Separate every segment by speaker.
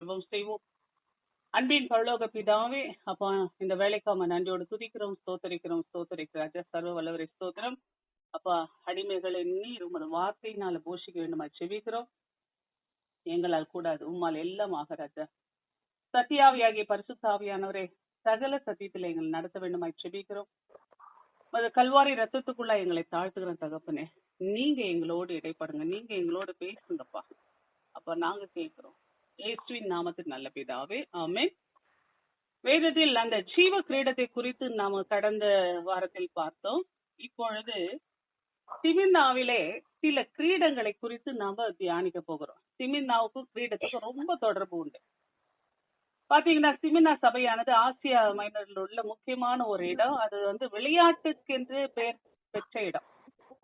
Speaker 1: ஜெபம் செய்வோம். அன்பின் பரலோக பிதாவே, அப்பா இந்த வேலைக்காம நன்றியோடு துதிக்கிறோம், ஸ்தோத்தரிக்கிறோம். சர்வ வல்லவரை ஸ்தோத்திரம். அப்பா, அடிமைகளை நீர் உமது வார்த்தையினால போஷிக்க வேண்டுமா செபிக்கிறோம். எங்களால் கூடாது, உம்மால் எல்லாம் ஆக ராஜா. சத்தியாவியாகிய பரிசுத்தாவியானவரே, சகல சத்தியத்தில் எங்களை நடத்த வேண்டுமாய் செபிக்கிறோம். அது கல்வாரி ரத்தத்துக்குள்ள எங்களை தாழ்த்துக்கிற தகப்பனே, நீங்க எங்களோடு இடைப்படுங்க, நீங்க எங்களோடு பேசுங்கப்பா. அப்ப நாங்க கேட்கிறோம். இயேசுவின் நாமத்தில் நல்ல பிதாவே, ஆமென். வேதத்தில் அந்த ஜீவ கிரீடத்தை குறித்து நாம கடந்த வாரத்தில் பார்த்தோம். இப்பொழுது திமிர்னாவிலே சில கிரீடங்களை குறித்து நாம தியானிக்க போகிறோம். திமிர்னாவுக்கும் கிரீடத்துக்கும் ரொம்ப தொடர்பு உண்டு. பாத்தீங்கன்னா, சிமினா சபையானது ஆசியா மைனரில் உள்ள முக்கியமான ஒரு இடம். அது விளையாட்டுக்கென்று பெயர் பெற்ற இடம்.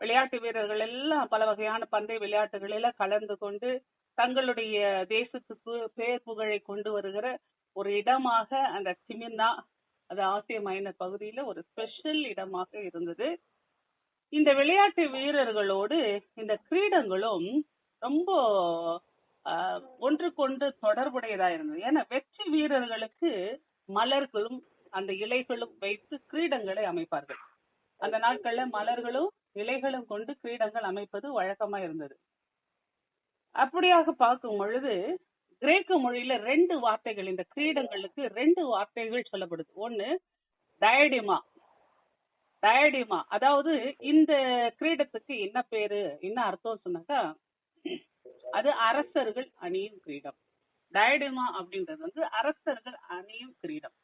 Speaker 1: விளையாட்டு வீரர்கள் எல்லாம் பல வகையான பந்தய விளையாட்டுகளில கலந்து கொண்டு தங்களுடைய தேசத்துக்கு பேர் புகழை கொண்டு வருகிற ஒரு இடமாக அந்த சிமினா, அது ஆசிய மைனர் பகுதியில ஒரு ஸ்பெஷல் இடமாக இருந்தது. இந்த விளையாட்டு வீரர்களோடு இந்த கிரீடங்களும் ரொம்ப ஒன்றுக்கொன்று தொடர்புடையதா இருந்தது. ஏன்னா வெற்றி வீரர்களுக்கு மலர்களும் அந்த இலைகளும் வைத்து கிரீடங்களை அமைப்பார்கள். அந்த நாட்கள்ல மலர்களும் இலைகளும் கொண்டு கிரீடங்கள் அமைப்பது வழக்கமா இருந்தது. அப்படியாக பார்க்கும் பொழுது கிரேக்க மொழியில 2 வார்த்தைகள், இந்த கிரீடங்களுக்கு 2 வார்த்தைகள் சொல்லப்படுது. ஒண்ணு டயடிமா. டயடிமா அதாவது இந்த கிரீடத்துக்கு என்ன பேரு, என்ன அர்த்தம் சொன்னாக்கா, அது அரசர்கள் அணியும் கிரீடம். டயடிமா அப்படின்றது அரசர்கள் அணியும் கிரீடம்.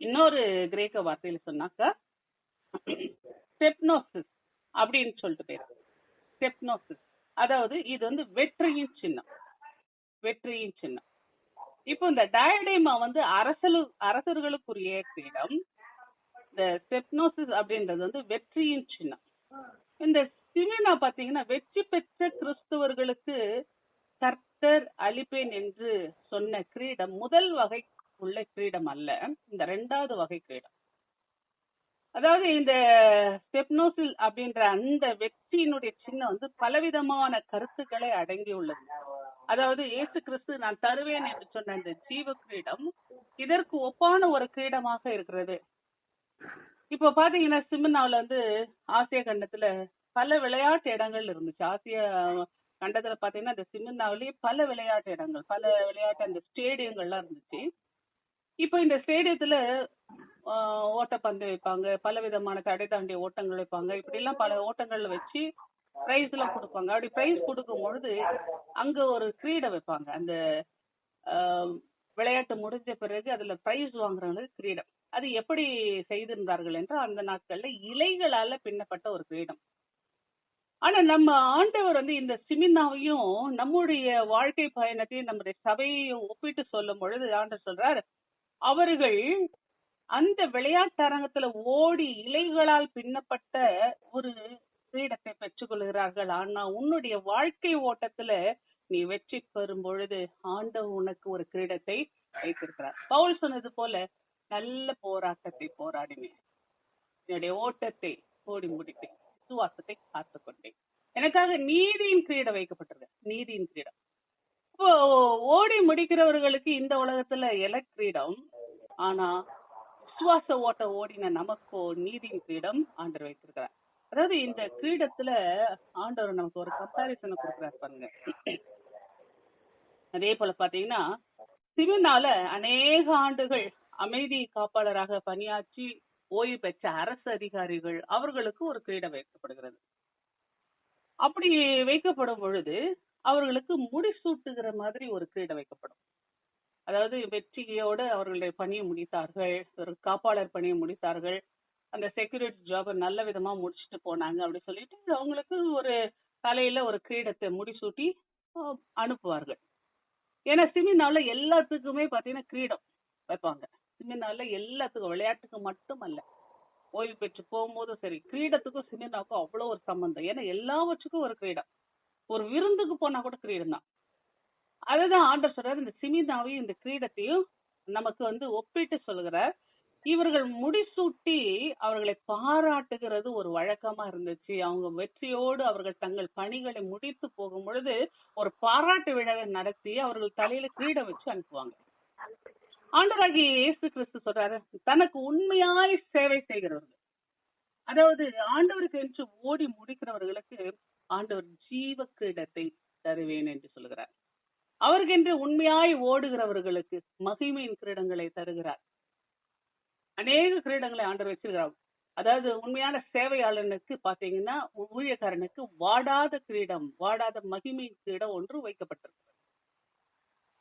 Speaker 1: இன்னொரு கிரேக்க வார்த்தையில சொன்னாக்கா ஸ்டெப்னோசிஸ் அப்படின்னு சொல்லிட்டு பேரு. ஸ்டெப்னோசிஸ் அதாவது இது வெற்றியின் சின்னம், வெற்றியின் சின்னம். இப்போ இந்த டயடிமா அரசர்களுக்குரிய கிரீடம். இந்த ஸ்டெப்னோசிஸ் அப்படின்றது வெற்றியின் சின்னம். இந்த சிமினா பாத்தீங்கன்னா வெற்றி பெற்ற கிறிஸ்துவர்களுக்கு கர்த்தர் அளிப்பேன் என்று சொன்ன கிரீடம் முதல் வகை உள்ள கிரீடம் அல்ல, இந்த 2வது வகை கிரீடம். அதாவது இந்த ஸ்டெப்னோசிஸ் அப்படின்ற அந்த வெற்றியினுடைய சின்னம் பலவிதமான கருத்துக்களை அடங்கி உள்ளது. அதாவது இயேசு கிறிஸ்து நான் தருவேன் என்று சொன்ன அந்த ஜீவ கிரீடம் இதற்கு ஒப்பான ஒரு கிரீடமாக இருக்கிறது. இப்போ பாத்தீங்கன்னா, சிமினாவுல ஆசிய கண்டத்துல பல விளையாட்டு இடங்கள் இருந்துச்சு. ஆசிய கண்டத்துல பாத்தீங்கன்னா இந்த சிமினாவிலேயே பல விளையாட்டு இடங்கள், பல விளையாட்டு அந்த ஸ்டேடியங்கள்லாம் இருந்துச்சு. இப்போ இந்த ஸ்டேடியத்துல ஓட்டப்பந்தயம் வைப்பாங்க, பல விதமான தடை தாண்டிய ஓட்டங்கள் வைப்பாங்க. இப்படி எல்லாம் பல ஓட்டங்கள்ல வச்சு பிரைஸ் எல்லாம் கொடுப்பாங்க. அப்படி பிரைஸ் கொடுக்கும் பொழுது அங்க ஒரு கிரீடம் வைப்பாங்க. அந்த விளையாட்டு முடிஞ்ச பிறகு அதுல பிரைஸ் வாங்குறவங்களுக்கு கிரீடம். அது எப்படி செய்திருந்தார்கள் என்றால், அந்த நாட்கள்ல இலைகளால பின்னப்பட்ட ஒரு கிரீடம். ஆனா நம்ம ஆண்டவர் இந்த சிமினாவையும் நம்முடைய வாழ்க்கை பயணத்தையும் நம்முடைய சபையையும் ஒப்பிட்டு சொல்லும் பொழுது ஆண்டவர் சொல்றார், அவர்கள் அந்த விளையாட்டு அரங்கத்துல ஓடி இலைகளால் பின்னப்பட்ட ஒரு கிரீடத்தை பெற்றுக் கொள்கிறார்கள். ஆனா உன்னுடைய வாழ்க்கை ஓட்டத்துல நீ வெற்றி பெறும் பொழுது ஆண்டவர் உனக்கு ஒரு கிரீடத்தை வைத்திருக்கிறார். பவுல் சொன்னது போல, நல்ல போராட்டத்தை போராடினேன், என்னுடைய ஓட்டத்தை ஓடி முடித்தேன், விசுவாசத்தை காத்துக்கொண்டேன், எனக்காக நீதியின் கிரீடம் வைக்கப்பட்டிருக்கு. நீதியின் கிரீடம். இப்போ ஓடி முடிக்கிறவர்களுக்கு இந்த உலகத்துல கிரீடம். ஆனா விசுவாச ஓட்ட ஓடின நமக்கோ நீதியின் கிரீடம் ஆண்டவர் வைத்திருக்கிறார். அதாவது இந்த கிரீடத்துல ஆண்டவர் நமக்கு ஒரு கம்பாரிசனை கொடுக்கிறார் பாருங்க. அதே போல பாத்தீங்கன்னா, சிமினால அநேக ஆண்டுகள் அமைதி காப்பாளராக பணியாற்றி ஓய்வு பெற்ற அரசு அதிகாரிகள், அவர்களுக்கு ஒரு கிரீடம் வைக்கப்படுகிறது. அப்படி வைக்கப்படும் பொழுது அவர்களுக்கு முடிசூட்டுகிற மாதிரி ஒரு கிரீடம் வைக்கப்படும். அதாவது வெற்றியோடு அவர்களுடைய பணியை முடித்தார்கள், ஒரு காப்பாளர் பணியை முடித்தார்கள், அந்த செக்யூரிட்டி ஜாப் நல்ல விதமா முடிச்சுட்டு போனாங்க அப்படி சொல்லிட்டு அவங்களுக்கு ஒரு தலையில ஒரு கிரீடத்தை முடிசூட்டி அனுப்புவார்கள். ஏன்னா சிமினால எல்லாத்துக்குமே பாத்தீங்கன்னா கிரீடம் வைப்பாங்க. சிமினால எல்லாத்துக்கும், விளையாட்டுக்கு மட்டும் அல்ல, ஓய்வு பெற்று போகும்போதும் சரி, கிரீடத்துக்கும் சிமினாவுக்கும் அவ்வளவு ஒரு சம்பந்தம். ஏன்னா எல்லாவற்றுக்கும் ஒரு கிரீடம். ஒரு விருந்துக்கு போனா கூட கிரீடம் தான். அதுதான் ஆண்டவர் சொல்றாரு, இந்த சிமினாவையும் இந்த கிரீடத்தையும் நமக்கு ஒப்பிட்டு சொல்கிறார். இவர்கள் முடிசூட்டி அவர்களை பாராட்டுகிறது ஒரு வழக்கமா இருந்துச்சு. அவங்க வெற்றியோடு அவர்கள் தங்கள் பணிகளை முடித்து போகும் பொழுது ஒரு பாராட்டு விழாவை நடத்தி அவர்கள் தலையில கிரீடம் வச்சு அனுப்புவாங்க. ஆண்டவராகிய இயேசு கிறிஸ்து சொல்றாரு, தனக்கு உண்மையாய் சேவை செய்கிறவர்கள், அதாவது ஆண்டவருக்கு என்று ஓடி முடிக்கிறவர்களுக்கு ஆண்டவர் ஜீவ கிரீடத்தை தருவேன் என்று சொல்கிறார். அவருக்கென்று உண்மையாய் ஓடுகிறவர்களுக்கு மகிமையின் கிரீடங்களை தருகிறார். அநேக கிரீடங்களை ஆண்டவர் வச்சிருக்கிறார். அதாவது உண்மையான சேவையாளனுக்கு பாத்தீங்கன்னா, ஊழியக்காரனுக்கு வாடாத கிரீடம், வாடாத மகிமையின் கிரீடம் ஒன்று வைக்கப்பட்டிருக்கு.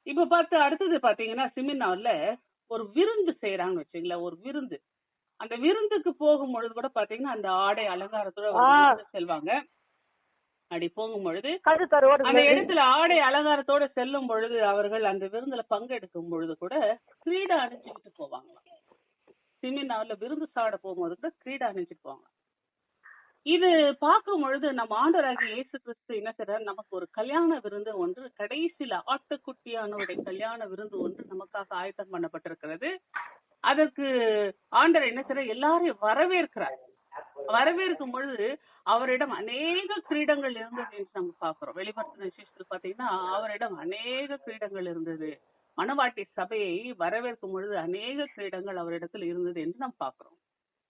Speaker 1: இப்ப பார்த்து அடுத்தது பாத்தீங்கன்னா, சிமினால ஒரு விருந்து செய்யறாங்கன்னு வச்சுங்களேன். ஒரு விருந்து, அந்த விருந்துக்கு போகும் பொழுது கூட பாத்தீங்கன்னா அந்த ஆடை அலங்காரத்தோட செல்வாங்க. அப்படி போகும் பொழுது அந்த இடத்துல ஆடை அலங்காரத்தோட செல்லும் பொழுது அவர்கள் அந்த விருந்துல பங்கெடுக்கும் பொழுது கூட கிரீடம் அணிஞ்சுக்கிட்டு போவாங்க. சிமினாவில விருந்து சாப்பிட போகும்போது கூட கிரீடம் அணிஞ்சுட்டு போவாங்க. இது பார்க்கும் பொழுது நம்ம ஆண்டவராகிய இயேசு கிறிஸ்து என்ன செய்றாரு, நமக்கு ஒரு கல்யாண விருந்து ஒன்று, கடைசியில ஆட்டுக்குட்டியானவருடைய கல்யாண விருந்து ஒன்று நமக்காக ஆயத்தம் பண்ணப்பட்டிருக்கிறது. அதற்கு ஆண்டவர் என்ன செய்றார், எல்லாரையும் வரவேற்கிறார். வரவேற்கும் பொழுது அவரிடம் அநேக கிரீடங்கள் இருந்தது என்று நம்ம பாக்குறோம். வெளிப்படுத்தின விசேஷத்துல பாத்தீங்கன்னா அவரிடம் அநேக கிரீடங்கள் இருந்தது. மணவாட்டி சபையை வரவேற்கும் பொழுது அநேக கிரீடங்கள் அவரிடத்தில் இருந்தது என்று நாம் பாக்குறோம்.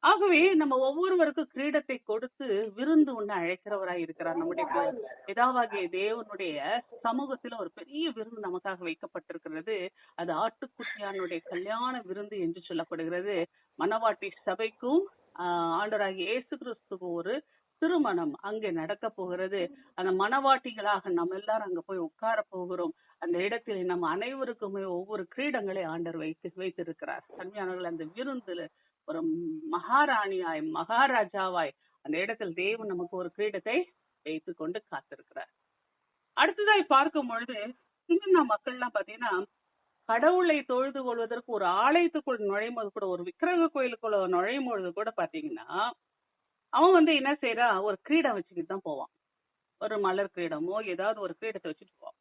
Speaker 1: ஆகவே நம்ம ஒவ்வொருவருக்கும் கிரீடத்தை கொடுத்து விருந்து ஒண்ணு அழைக்கிறவராய் இருக்கிறார். நம்முடைய பிதாவாகிய தேவனுடைய சமூகத்துல ஒரு பெரிய விருந்து நமக்காக வைக்கப்பட்டிருக்கிறது. அது ஆட்டுக்குட்டியானுடைய கல்யாண விருந்து என்று சொல்லப்படுகிறது. மணவாட்டி சபைக்கும் ஆண்டவராகிய இயேசு கிறிஸ்துக்கும் ஒரு திருமணம் அங்கே நடக்க போகிறது. அந்த மணவாட்டிகளாக நம்ம எல்லாரும் அங்க போய் உட்கார போகிறோம். அந்த இடத்தில் நம்ம அனைவருக்குமே ஒவ்வொரு கிரீடங்களை ஆண்டவர் வைத்திருக்கிறார். அருமையானவர்கள், அந்த விருந்துல ஒரு மகாராணியாய் மகாராஜாவாய் அந்த இடத்தில் தேவன் நமக்கு ஒரு கிரீடத்தை வைத்து கொண்டு காத்திருக்கிறார். அடுத்ததாய் பார்க்கும் பொழுது சின்ன மக்கள் எல்லாம் பாத்தீங்கன்னா, கடவுளை தொழுது கொள்வதற்கு ஒரு ஆலயத்துக்குள் நுழையும் போது கூட, ஒரு விக்கிரக கோயிலுக்குள்ள நுழையும் பொழுது கூட பாத்தீங்கன்னா, அவன் என்ன செய்யறா, ஒரு கிரீடம் வச்சுக்கிட்டு தான் போவான். ஒரு மலர் கிரீடமோ ஏதாவது ஒரு கிரீடத்தை வச்சுட்டு போவான்.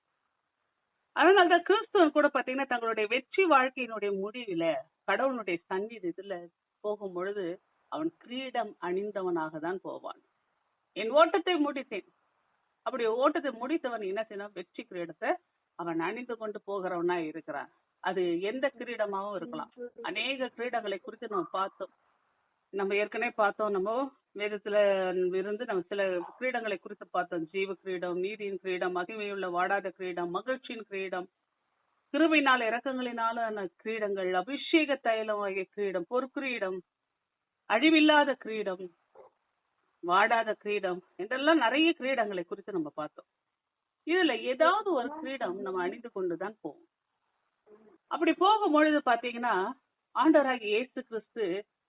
Speaker 1: அதனாலதான் கிறிஸ்துவன் கூட பாத்தீங்கன்னா தங்களுடைய வெற்றி வாழ்க்கையினுடைய முடிவில கடவுளுடைய சந்நிதியில போகும் பொழுது அவன் கிரீடம் அணிந்தவனாக தான் போவான். என் ஓட்டத்தை முடித்தேன், அப்படி ஓட்டத்தை முடித்தவன் என்ன செய்யணும், வெற்றி கிரீடத்தை அவன் அணிந்து கொண்டு போகிறவனா இருக்கிறான். அது எந்த கிரீடமாவும் இருக்கலாம். அநேக கிரீடங்களை குறித்து நம்ம பார்த்தோம். நம்ம ஏற்கனவே பார்த்தோம், நம்ம வேதத்துல இருந்து நம்ம சில கிரீடங்களை குறித்து பார்த்தோம். ஜீவ கிரீடம், நீதியின் கிரீடம், மகிமையுள்ள வாடாத கிரீடம், மகிழ்ச்சியின் கிரீடம், கிருபையினால இரக்கங்களினாலான கிரீடங்கள், அபிஷேக தைலம் ஆகிய கிரீடம், பொற்கிரீடம், அழிவில்லாத கிரீடம், வாடாத கிரீடம் என்றெல்லாம் நிறைய கிரீடங்களை குறித்து நம்ம பார்த்தோம். இதுல ஏதாவது ஒரு கிரீடம் நம்ம அணிந்து கொண்டுதான் போவோம். அப்படி போகும் பொழுது பாத்தீங்கன்னா ஆண்டவராகிய இயேசு கிறிஸ்து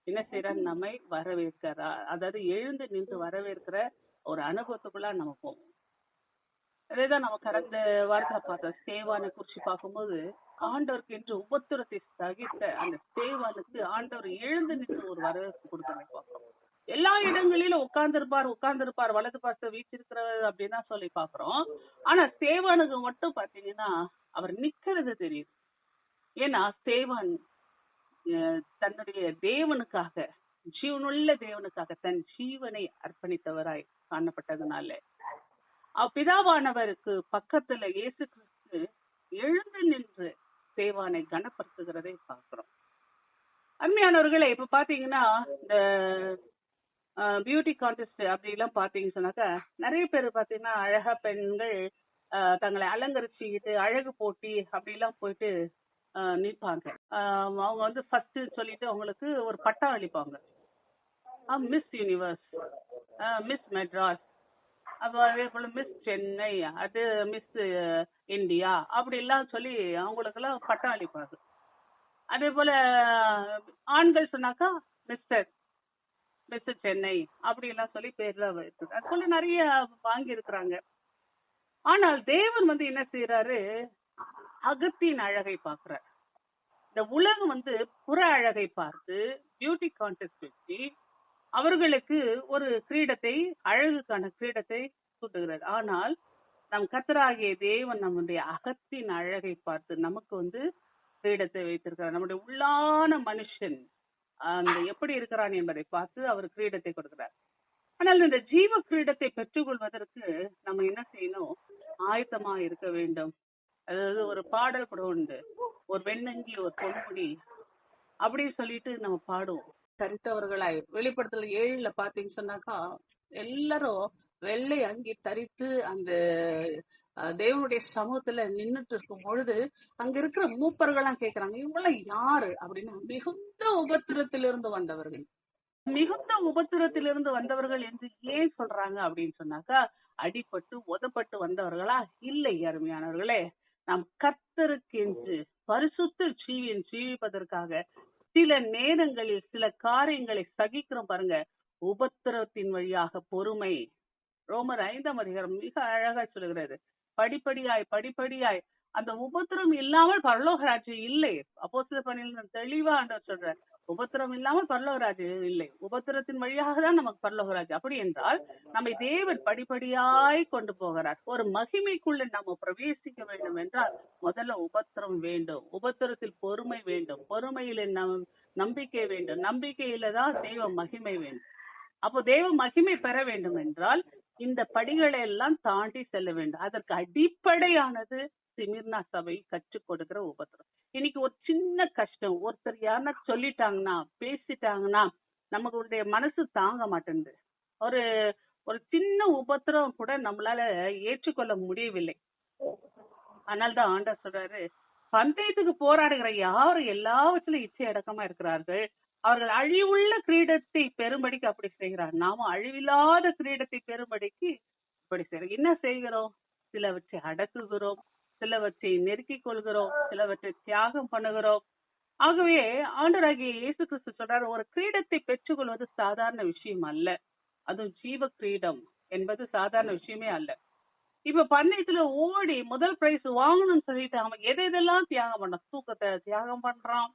Speaker 1: என்ன செய்யறாரு, நம்மை வரவேற்கிறா. அதாவது எழுந்து நின்று வரவேற்கிற ஒரு அனுபவத்துக்குள்ள நம்ம போவோம். அதேதான் நம்ம கடந்த வாரத்துல பார்த்தோம். சேவானை குறிச்சு பார்க்கும்போது ஆண்டவருக்கு என்று உபத்திரத்தை சகித்த அந்த சேவானுக்கு ஆண்டவர் எழுந்து நின்று ஒரு வரவேற்பு கொடுத்து பார்க்கிறோம். எல்லா இடங்களிலும் உட்கார்ந்திருப்பார் வலது பாச வீச்சிருக்கிறவர் அப்படின்னு தான் சொல்லி பாக்குறோம். ஆனா சேவானுக்கு மட்டும் பாத்தீங்கன்னா அவர் நிக்கிறது தெரியுது. ஏன்னா சேவான் தன்னுடைய தேவனுக்காக, ஜீவனுள்ள தேவனுக்காக தன் ஜீவனை அர்ப்பணித்தவராய் காணப்பட்டதுனால பிதாவானவருக்கு பக்கத்துல இயேசு கிறிஸ்து எழுந்து நின்று சேவானை கனப்படுத்துகிறதை பார்க்கிறோம். அருமையானவர்களை, இப்ப பாத்தீங்கன்னா இந்த பியூட்டி கான்டெஸ்ட் அப்படி எல்லாம் பாத்தீங்கன்னு சொன்னாக்கா நிறைய பேர் பாத்தீங்கன்னா அழகா பெண்கள் தங்களை அலங்கரிச்சுக்கிட்டு அழகு போட்டி அப்படி எல்லாம் போயிட்டு நிற்பாங்க. அவங்க ஃபர்ஸ்ட் சொல்லிட்டு அவங்களுக்கு ஒரு பட்டம் அளிப்பாங்க. மிஸ் யூனிவர்ஸ், மிஸ் மெட்ராஸ், அப்போ அதே போல மிஸ் சென்னை, அது மிஸ் இந்தியா அப்படி எல்லாம் சொல்லி அவங்களுக்கெல்லாம் பட்டம் அளிப்பாங்க. அதே போல ஆண்கள் சொன்னாக்கா மிஸ்டர், மிஸ் சென்னை அப்படி எல்லாம் சொல்லி பேர்ல இருக்குது. அது போல நிறைய வாங்கி இருக்கிறாங்க. ஆனால் தேவன் என்ன செய்யறாரு, அகத்தின் அழகை பார்க்கிறார். இந்த உலகம் புற அழகை பார்த்து பியூட்டி கான்டெஸ்ட் வச்சு அவர்களுக்கு ஒரு கிரீடத்தை, அழகுக்கான கிரீடத்தை சூட்டுகிறது. ஆனால் நம் கர்த்தராகிய தேவன் நம்முடைய அகத்தின் அழகை பார்த்து நமக்கு கிரீடத்தை வைத்திருக்கிறார். நம்முடைய உள்ளான மனுஷன் அந்த எப்படி இருக்கிறான் என்பதை பார்த்து அவர் கிரீடத்தை கொடுக்கிறார். ஆனால் இந்த ஜீவ கிரீடத்தை பெற்றுக்கொள்வதற்கு நம்ம என்ன செய்யணும்? ஆயத்தமா இருக்க வேண்டும். அதாவது ஒரு பாடல் கூட உண்டு, ஒரு வெண்ணங்கி ஒரு பொன்முடி அப்படின்னு சொல்லிட்டு நம்ம பாடுவோம். தரித்தவர்களாய் வெளிப்படுத்தல 7ல பாத்தீங்கன்னு சொன்னாக்கா எல்லாரும் வெள்ளை அங்கி தரித்து அந்த தேவனுடைய சமூகத்துல நின்னுட்டு இருக்கும் பொழுது அங்க இருக்கிற மூப்பர்கள்லாம் கேக்குறாங்க, இவங்கெல்லாம் யாரு அப்படின்னா மிகுந்த உபத்திரத்திலிருந்து வந்தவர்கள். மிகுந்த உபத்திரத்திலிருந்து வந்தவர்கள் என்று ஏன் சொல்றாங்க அப்படின்னு சொன்னாக்கா, அடிபட்டு உதப்பட்டு வந்தவர்களா? இல்லை அருமையானவர்களே, நாம் கர்த்தருக்கென்று பரிசுத்த ஜீவிப்பதற்காக சில நேரங்களில் சில காரியங்களை சகிக்கிறோம் பாருங்க. உபத்திரத்தின் வழியாக பொறுமை. ரோமர் 5ஆம் அதிகாரம் மிக அழகா சொல்லுகிறது. படிப்படியாய் அந்த உபத்திரம் இல்லாமல் பரலோக ராஜ்யம் இல்லை. அப்போஸ்தலர் பணியில் தெளிவா ஆண்டவர் சொல்ற, உபத்திரம் இல்லாமல் பரலோக ராஜ்யம் இல்லை, உபத்திரத்தின் வழியாக தான் நமக்கு பரலோக ராஜ்யம். அப்படி என்றால் நம்மை தேவன் படிப்படியாய் கொண்டு போகிறார். ஒரு மகிமைக்குள்ள நம்ம பிரவேசிக்க வேண்டும் என்றால் முதல்ல உபத்திரம் வேண்டும், உபத்திரத்தில் பொறுமை வேண்டும், பொறுமையில நம்பிக்கை வேண்டும், நம்பிக்கையில தான் தெய்வ மகிமை வேண்டும். அப்போ தெய்வ மகிமை பெற வேண்டும் என்றால் இந்த படிகளை எல்லாம் தாண்டி செல்ல வேண்டும். அதற்கு அடிப்படையானது சிமிர்னா சபை கற்றுக் கொடுக்கிற உபத்திரம். இன்னைக்கு ஒரு சின்ன கஷ்டம் ஒருத்தர் யாருன்னா சொல்லிட்டாங்கன்னா பேசிட்டாங்கன்னா நமக்கு மனசு தாங்க மாட்டேங்குது. ஒரு ஒரு சின்ன உபத்திரம் கூட நம்மளால ஏற்றுக்கொள்ள முடியவில்லை. அதனால்தான் ஆண்டவர் சொல்றாரு, பந்தயத்துக்கு போராடுகிற யாரும் எல்லாவற்றிலும் இச்சை அடக்கமா இருக்கிறார்கள், அவர்கள் அழிவுள்ள கிரீடத்தை பெரும்படிக்கு அப்படி செய்கிறார். நாம அழிவில்லாத கிரீடத்தை பெரும்படிக்கு இப்படி செய்யறோம். என்ன செய்கிறோம்? சிலவற்றை அடக்குகிறோம், சிலவற்றை நெருக்கிக் கொள்கிறோம், சிலவற்றை தியாகம் பண்ணுகிறோம். ஆகவே ஆண்டவராகிய இயேசு கிறிஸ்து சொல்றாரு, ஒரு கிரீடத்தை பெற்றுக்கொள்வது சாதாரண விஷயம் அல்ல. அதுவும் ஜீவ கிரீடம் என்பது சாதாரண விஷயமே அல்ல. இப்ப பந்தயத்துல ஓடி முதல் பிரைஸ் வாங்கணும்னு சொல்லிட்டு அவன் எதெல்லாம் தியாகம் பண்றான்? தூக்கத்தை தியாகம் பண்றான்,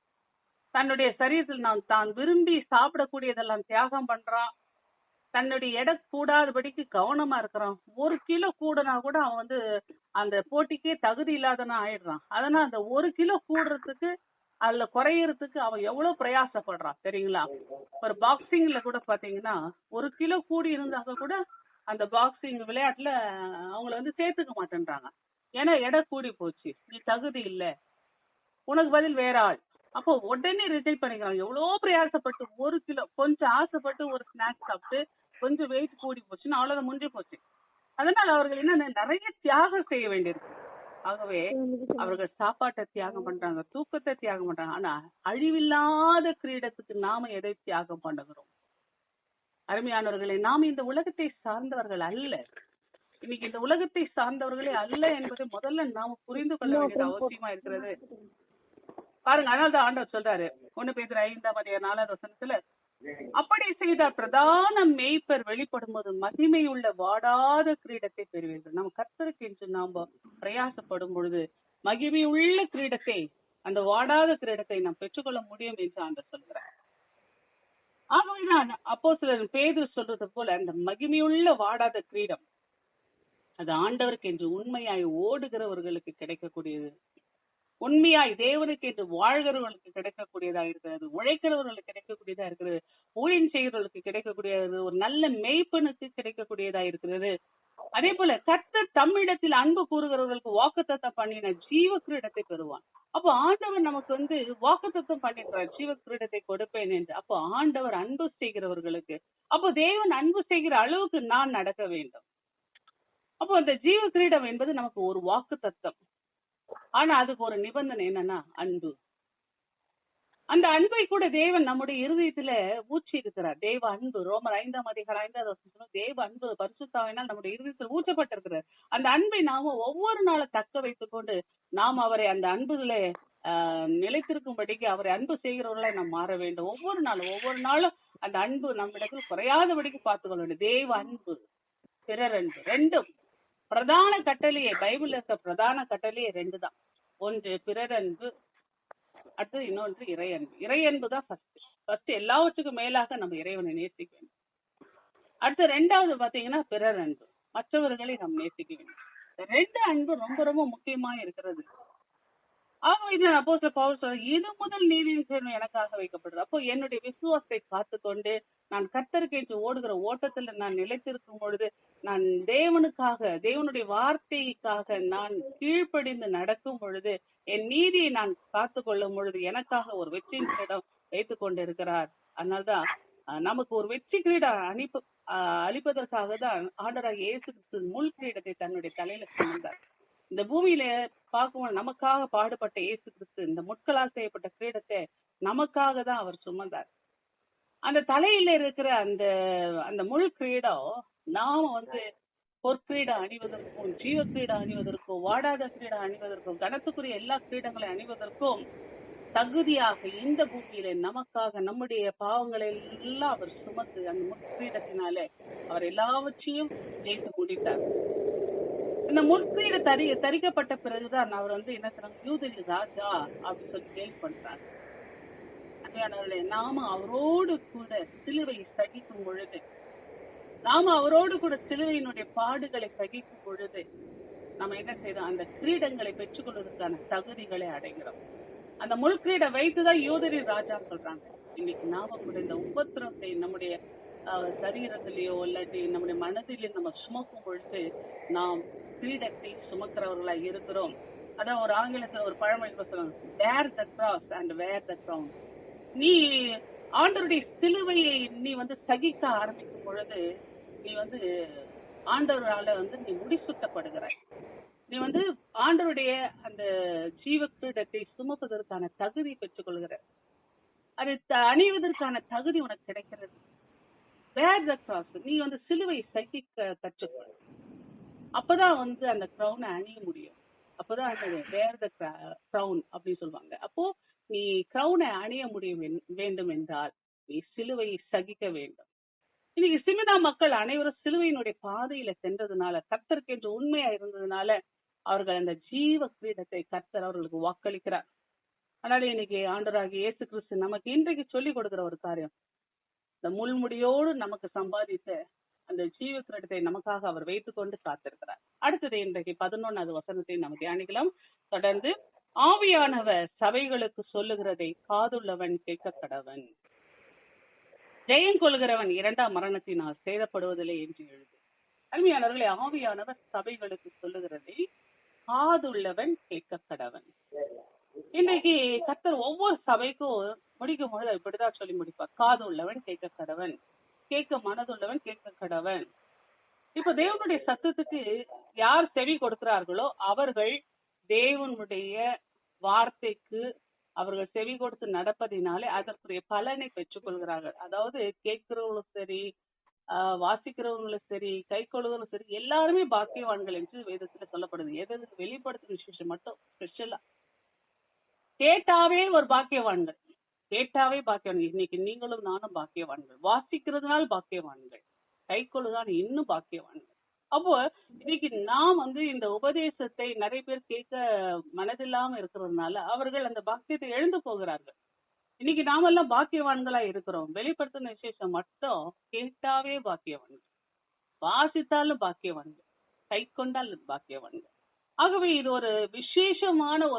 Speaker 1: தன்னுடைய சரீரத்தில் தான் விரும்பி சாப்பிடக்கூடியதெல்லாம் தியாகம் பண்றான், தன்னுடைய எடை கூடாதபடிக்கு கவனமா இருக்கிறான். 1 கிலோ கூடனா கூட அவன் அந்த போட்டிக்கே தகுதி இல்லாதனா ஆயிடுறான். அதனால அந்த 1 கிலோ கூடுறதுக்கு அதுல குறையறதுக்கு அவன் எவ்வளவு பிரயாசப்படுறான் தெரியுங்களா? ஒரு பாக்ஸிங்ல கூட பாத்தீங்கன்னா 1 கிலோ கூடி இருந்தாக்க கூட அந்த பாக்ஸிங் விளையாட்டுல அவங்கள சேர்த்துக்க மாட்டேன்றாங்க. ஏன்னா எடை கூடி போச்சு, நீ தகுதி இல்ல, உனக்கு பதில் வேற ஆள். அப்போ உடனே ரிஜெக்ட் பண்ணிக்கிறாங்க. எவ்வளவு பிரயாசப்பட்டு 1 கிலோ கொஞ்சம் ஆசைப்பட்டு ஒரு ஸ்நாக்ஸ் சாப்பிட்டு கொஞ்சம் வெயிட் கூடி போச்சுன்னு அவ்வளவுதான் முடிஞ்சு போச்சு. அதனால அவர்கள் என்ன நிறைய தியாகம் செய்ய வேண்டியிருக்கு. ஆகவே அவர்கள் சாப்பாட்டை தியாகம் பண்றாங்க, தூக்கத்தை தியாகம் பண்றாங்க. ஆனா அழிவில்லாத கிரீடத்துக்கு நாம எதை தியாகம் பண்ணுகிறோம்? அருமையானவர்களை, நாம் இந்த உலகத்தை சார்ந்தவர்கள் அல்ல. இன்னைக்கு இந்த உலகத்தை சார்ந்தவர்களே அல்ல என்பதை முதல்ல நாம புரிந்து கொள்ள வேண்டியது அவசியமா இருக்கிறது. பாருங்க, அதனால தான் ஆண்டவர் சொல்றாரு 1 பேதுரு 5ஆம் அதிகாரம் 4வது வசனத்துல, அப்படி செய்தால் பிரதான மேய்ப்பர் வெளிப்படும் போது மகிமையுள்ள வாடாத கிரீடத்தை பெறுவீர்கள். நம்ம கர்த்தருக்கு என்று நாம பிரயாசப்படும் பொழுது மகிமையுள்ள கிரீடத்தை, அந்த வாடாத கிரீடத்தை நாம் பெற்றுக்கொள்ள முடியும் என்று ஆண்டவர் சொல்கிறார். ஆகவேதான் அப்போஸ்தலர் பேதுரு சொல்றது போல அந்த மகிமையுள்ள வாடாத கிரீடம் அது ஆண்டவருக்கு என்று உண்மையாய் ஓடுகிறவர்களுக்கு கிடைக்கக்கூடியது, உண்மையாய் தேவனுக்கு என்று வாழ்கிறவர்களுக்கு கிடைக்கக்கூடியதா இருக்கிறது, உழைக்கிறவர்களுக்கு கிடைக்கக்கூடியதா இருக்கிறது, ஊழியம் செய்கிறவர்களுக்கு கிடைக்கக்கூடியது, ஒரு நல்ல மேய்ப்பனுக்கு கிடைக்கக்கூடியதா இருக்கிறது. அதே போல கர்த்தர் தம்மிடத்தில் அன்பு கூறுகிறவர்களுக்கு வாக்குத்தத்தம் பண்ணின ஜீவ கிரீடத்தை பெறுவான். அப்போ ஆண்டவர் நமக்கு வாக்குத்தத்தம் பண்ணிருக்கிறார், ஜீவ கிரீடத்தை கொடுப்பேன் என்று. அப்போ ஆண்டவர் அன்பு செய்கிறவர்களுக்கு, அப்போ தேவன் அன்பு செய்கிற அளவுக்கு நான் நடக்க வேண்டும். அப்போ அந்த ஜீவ கிரீடம் என்பது நமக்கு ஒரு வாக்குத்தத்தம். ஆனா அதுக்கு ஒரு நிபந்தனை என்னன்னா அன்பு. அந்த அன்பை கூட தேவன் நம்முடைய இருதயத்துல ஊற்றி இருக்கிறார். தேவ அன்பு, ரோமர் 5ஆம் அதிகாரம் 5வது வசனம், தேவ அன்பு பரிசுத்தாவினால் நம்முடைய இருதயத்தில் ஊற்றப்பட்டிருக்கிறார். அந்த அன்பை நாம ஒவ்வொரு நாளும் தக்க வைத்துக் கொண்டு நாம் அவரை அந்த அன்புல நிலைத்திருக்கும்படிக்கு அவரை அன்பு செய்கிறவர்களை நாம் மாற வேண்டும். ஒவ்வொரு நாளும் அந்த அன்பு நம்மிடத்தில் குறையாதபடிக்கு பார்த்துக்கொள்ள வேண்டும். தேவ அன்பு, பிறர் அன்பு, ரெண்டும் பிரதான கட்டளையே. பைபிள்ல இருக்க பிரதான கட்டளையே 2 தான். ஒன்று பிறர் அன்பு, அடுத்தது இன்னொன்று இறை அன்பு. இறை அன்பு தான் ஃபர்ஸ்ட். எல்லாவற்றுக்கும் மேலாக நம்ம இறைவனை நேசிக்க வேண்டும். அடுத்து 2வது பாத்தீங்கன்னா பிறர் அன்பு, மற்றவர்களை நாம் நேசிக்க வேண்டும். 2 அன்பு ரொம்ப ரொம்ப முக்கியமா இருக்கிறது. ஆக இதுல அப்போஸ்தலர் பவுல் சொல்றார், இது முதல் நீதியின் சேர்வை எனக்காக வைக்கப்படுறது. அப்போ என்னுடைய விசுவாசத்தை காத்துக்கொண்டு நான் கர்த்தருக்கு என்று ஓடுகிற ஓட்டத்துல நான் நிலைத்திருக்கும் பொழுது, நான் தேவனுக்காக, தேவனுடைய வார்த்தைக்காக நான் கீழ்ப்படிந்து நடக்கும் பொழுது, என் நீதியை நான் காத்து கொள்ளும் பொழுது எனக்காக ஒரு வெற்றியின் கிரீடம் வைத்துக் கொண்டிருக்கிறார். அதனால்தான் நமக்கு ஒரு வெற்றி கிரீடம் அளிப்பதற்காக தான் ஆண்டவராகிய இயேசு கிறிஸ்து முள் கிரீடத்தை தன்னுடைய தலையில சுமந்தார். இந்த பூமியில பார்க்கும்போது நமக்காக பாடுபட்ட இயேசு கிறிஸ்து இந்த முட்களால் செய்யப்பட்ட கிரீடத்தை நமக்காக தான் அவர் சுமந்தார். அந்த தலையில இருக்கிற அந்த அந்த முள் கிரீடம் நாம பொற்கிரீடம் அணிவதற்கும், ஜீவ கிரீடம் அணிவதற்கும், வாடாத கிரீடம் அணிவதற்கும், கனத்துக்குரிய எல்லா கிரீடங்களை அணிவதற்கும் தகுதியாக இந்த பூமியில நமக்காக நம்முடைய பாவங்களை எல்லாம் அவர் சுமந்து அந்த முற்கிரீடத்தினாலே அவர் எல்லாவற்றையும் ஜெயித்து முடித்தார். இந்த முற்கிரீட தரிக்கப்பட்ட பிறகுதான் அவர் என்ன சொன்னாங்க, யூதரின் ராஜா அப்படின்னு சொல்லி கேள்விப்படுறாங்க. நாம அவரோடு கூட சிலுவை சகிக்கும் பொழுது, நாம அவரோடு கூட சிலுவையினுடைய பாடுகளை சகிக்கும் பொழுது நம்ம என்ன செய்யறோம், அந்த கிரீடங்களை பெற்றுக்கொள்வதற்கான தகுதிகளை அடைகிறோம். அந்த முள் கிரீட வைத்துதான் யூதரின் ராஜா சொல்றாங்க. இன்னைக்கு நாம கூட இந்த உபத்திரத்தை நம்முடைய சரீரத்திலேயோ இல்லாட்டி நம்முடைய மனதிலே நம்ம சுமக்கும் பொழுது நாம் கிரீடத்தை சுமக்கிறவர்களா இருக்கிறோம். அதான் ஒரு ஆங்கிலத்துல ஒரு பழமொழி சொல்றாங்க, bear the cross and wear the crown. நீ ஆண்டவருடைய சிலுவையை நீ சகிக்க ஆரம்பிக்கும் பொழுது நீ ஆண்டவரால நீ முடிசூட்டப்படுகிறாய். நீ ஆண்டவருடைய அந்த ஜீவ கிரீடத்தை சுமப்பதற்கான தகுதி பெற்றுக் கொள்கிற, அதை அணிவதற்கான தகுதி உனக்கு கிடைக்கிறது. wear the cross, நீ சிலுவை சகிக்க கற்றுக்கொள். அப்பதான் அந்த கிரௌனை அணிய முடியும். அப்பதான் அந்த wear the crown அப்படின்னு சொல்லுவாங்க. அப்போ நீ கிரௌனை அணிய வேண்டும் என்றால் நீ சிலுவையை சகிக்க வேண்டும். இன்னைக்கு சிமிதா மக்கள் அனைவரும் சிலுவையினுடைய பாதையில சென்றதுனால, கர்த்தருக்கு என்று உண்மையா இருந்ததுனால அவர்கள் அந்த ஜீவ கிரீடத்தை கர்த்தர் அவர்களுக்கு வாக்களிக்கிறார். அதனால இன்னைக்கு ஆண்டவராகிய இயேசு கிறிஸ்து நமக்கு இன்றைக்கு சொல்லிக் கொடுக்கிற ஒரு காரியம், இந்த முள்முடியோடு நமக்கு சம்பாதித்த அந்த ஜீவ கிரீடத்தை நமக்காக அவர் வைத்துக் கொண்டு காத்திருக்கிறார். அடுத்தது இன்றைக்கு 11வது வசனத்தை நம்ம தியானிக்கலாம். தொடர்ந்து, ஆவியானவர் சபைகளுக்கு சொல்லுகிறதை காதுள்ளவன் கேட்க கடவன். ஜெயம் கொள்கிறவன் 2ஆம் மரணத்தினால் சேதப்படுவதில்லை என்று எழுது. அருமையானவர்களே, ஆவியானவர் சபைகளுக்கு சொல்லுகிறதை காதுள்ளவன் கேட்க கடவன். இன்னைக்கு கர்த்தர் ஒவ்வொரு சபைக்கும் முடிக்கும் பொழுது இப்படிதான் சொல்லி முடிப்பார், காது உள்ளவன் கேட்க கடவன், கேட்க மனதுள்ளவன் கேட்க கடவன். இப்ப தேவனுடைய சத்தத்துக்கு யார் செவி கொடுக்கிறார்களோ அவர்கள் தேவனுடைய வார்த்தைக்கு அவர்கள் செவி கொடுத்து நடப்பதினாலே அதற்குரிய பலனை பெற்றுக் கொள்கிறார்கள். அதாவது கேட்கிறவங்களும் சரி, வாசிக்கிறவங்களும் சரி, கை கொள்ளுவதும் சரி, எல்லாருமே பாக்கியவான்கள் என்று வேதத்துல சொல்லப்படுது. எது வெளிப்படுத்தும் விசேஷம் மட்டும் ஸ்பெஷலா கேட்டாவே ஒரு பாக்கியவான்கள், கேட்டாவே பாக்கியவான்கள். இன்னைக்கு நீங்களும் நானும் பாக்கியவான்கள். வாசிக்கிறதுனால பாக்கியவான்கள், கை கொள்ளுதான் இன்னும் பாக்கியவான்கள். அப்போ இன்னைக்கு நாம் இந்த உபதேசத்தை நிறைய பேர் கேட்க மனதில்லாம இருக்கிறதுனால அவர்கள் அந்த பாக்கியத்தை எழுந்து போகிறார்கள். இன்னைக்கு நாமெல்லாம் பாக்கியவான்களா இருக்கிறோம். வெளிப்படுத்தின விசேஷம் மட்டும் கேட்டாவே பாக்கியவான்கள், வாசித்தாலும் பாக்கியவான்கள், கை கொண்டால் பாக்கியவான்கள். ஆகவே இது ஒரு விசேஷமான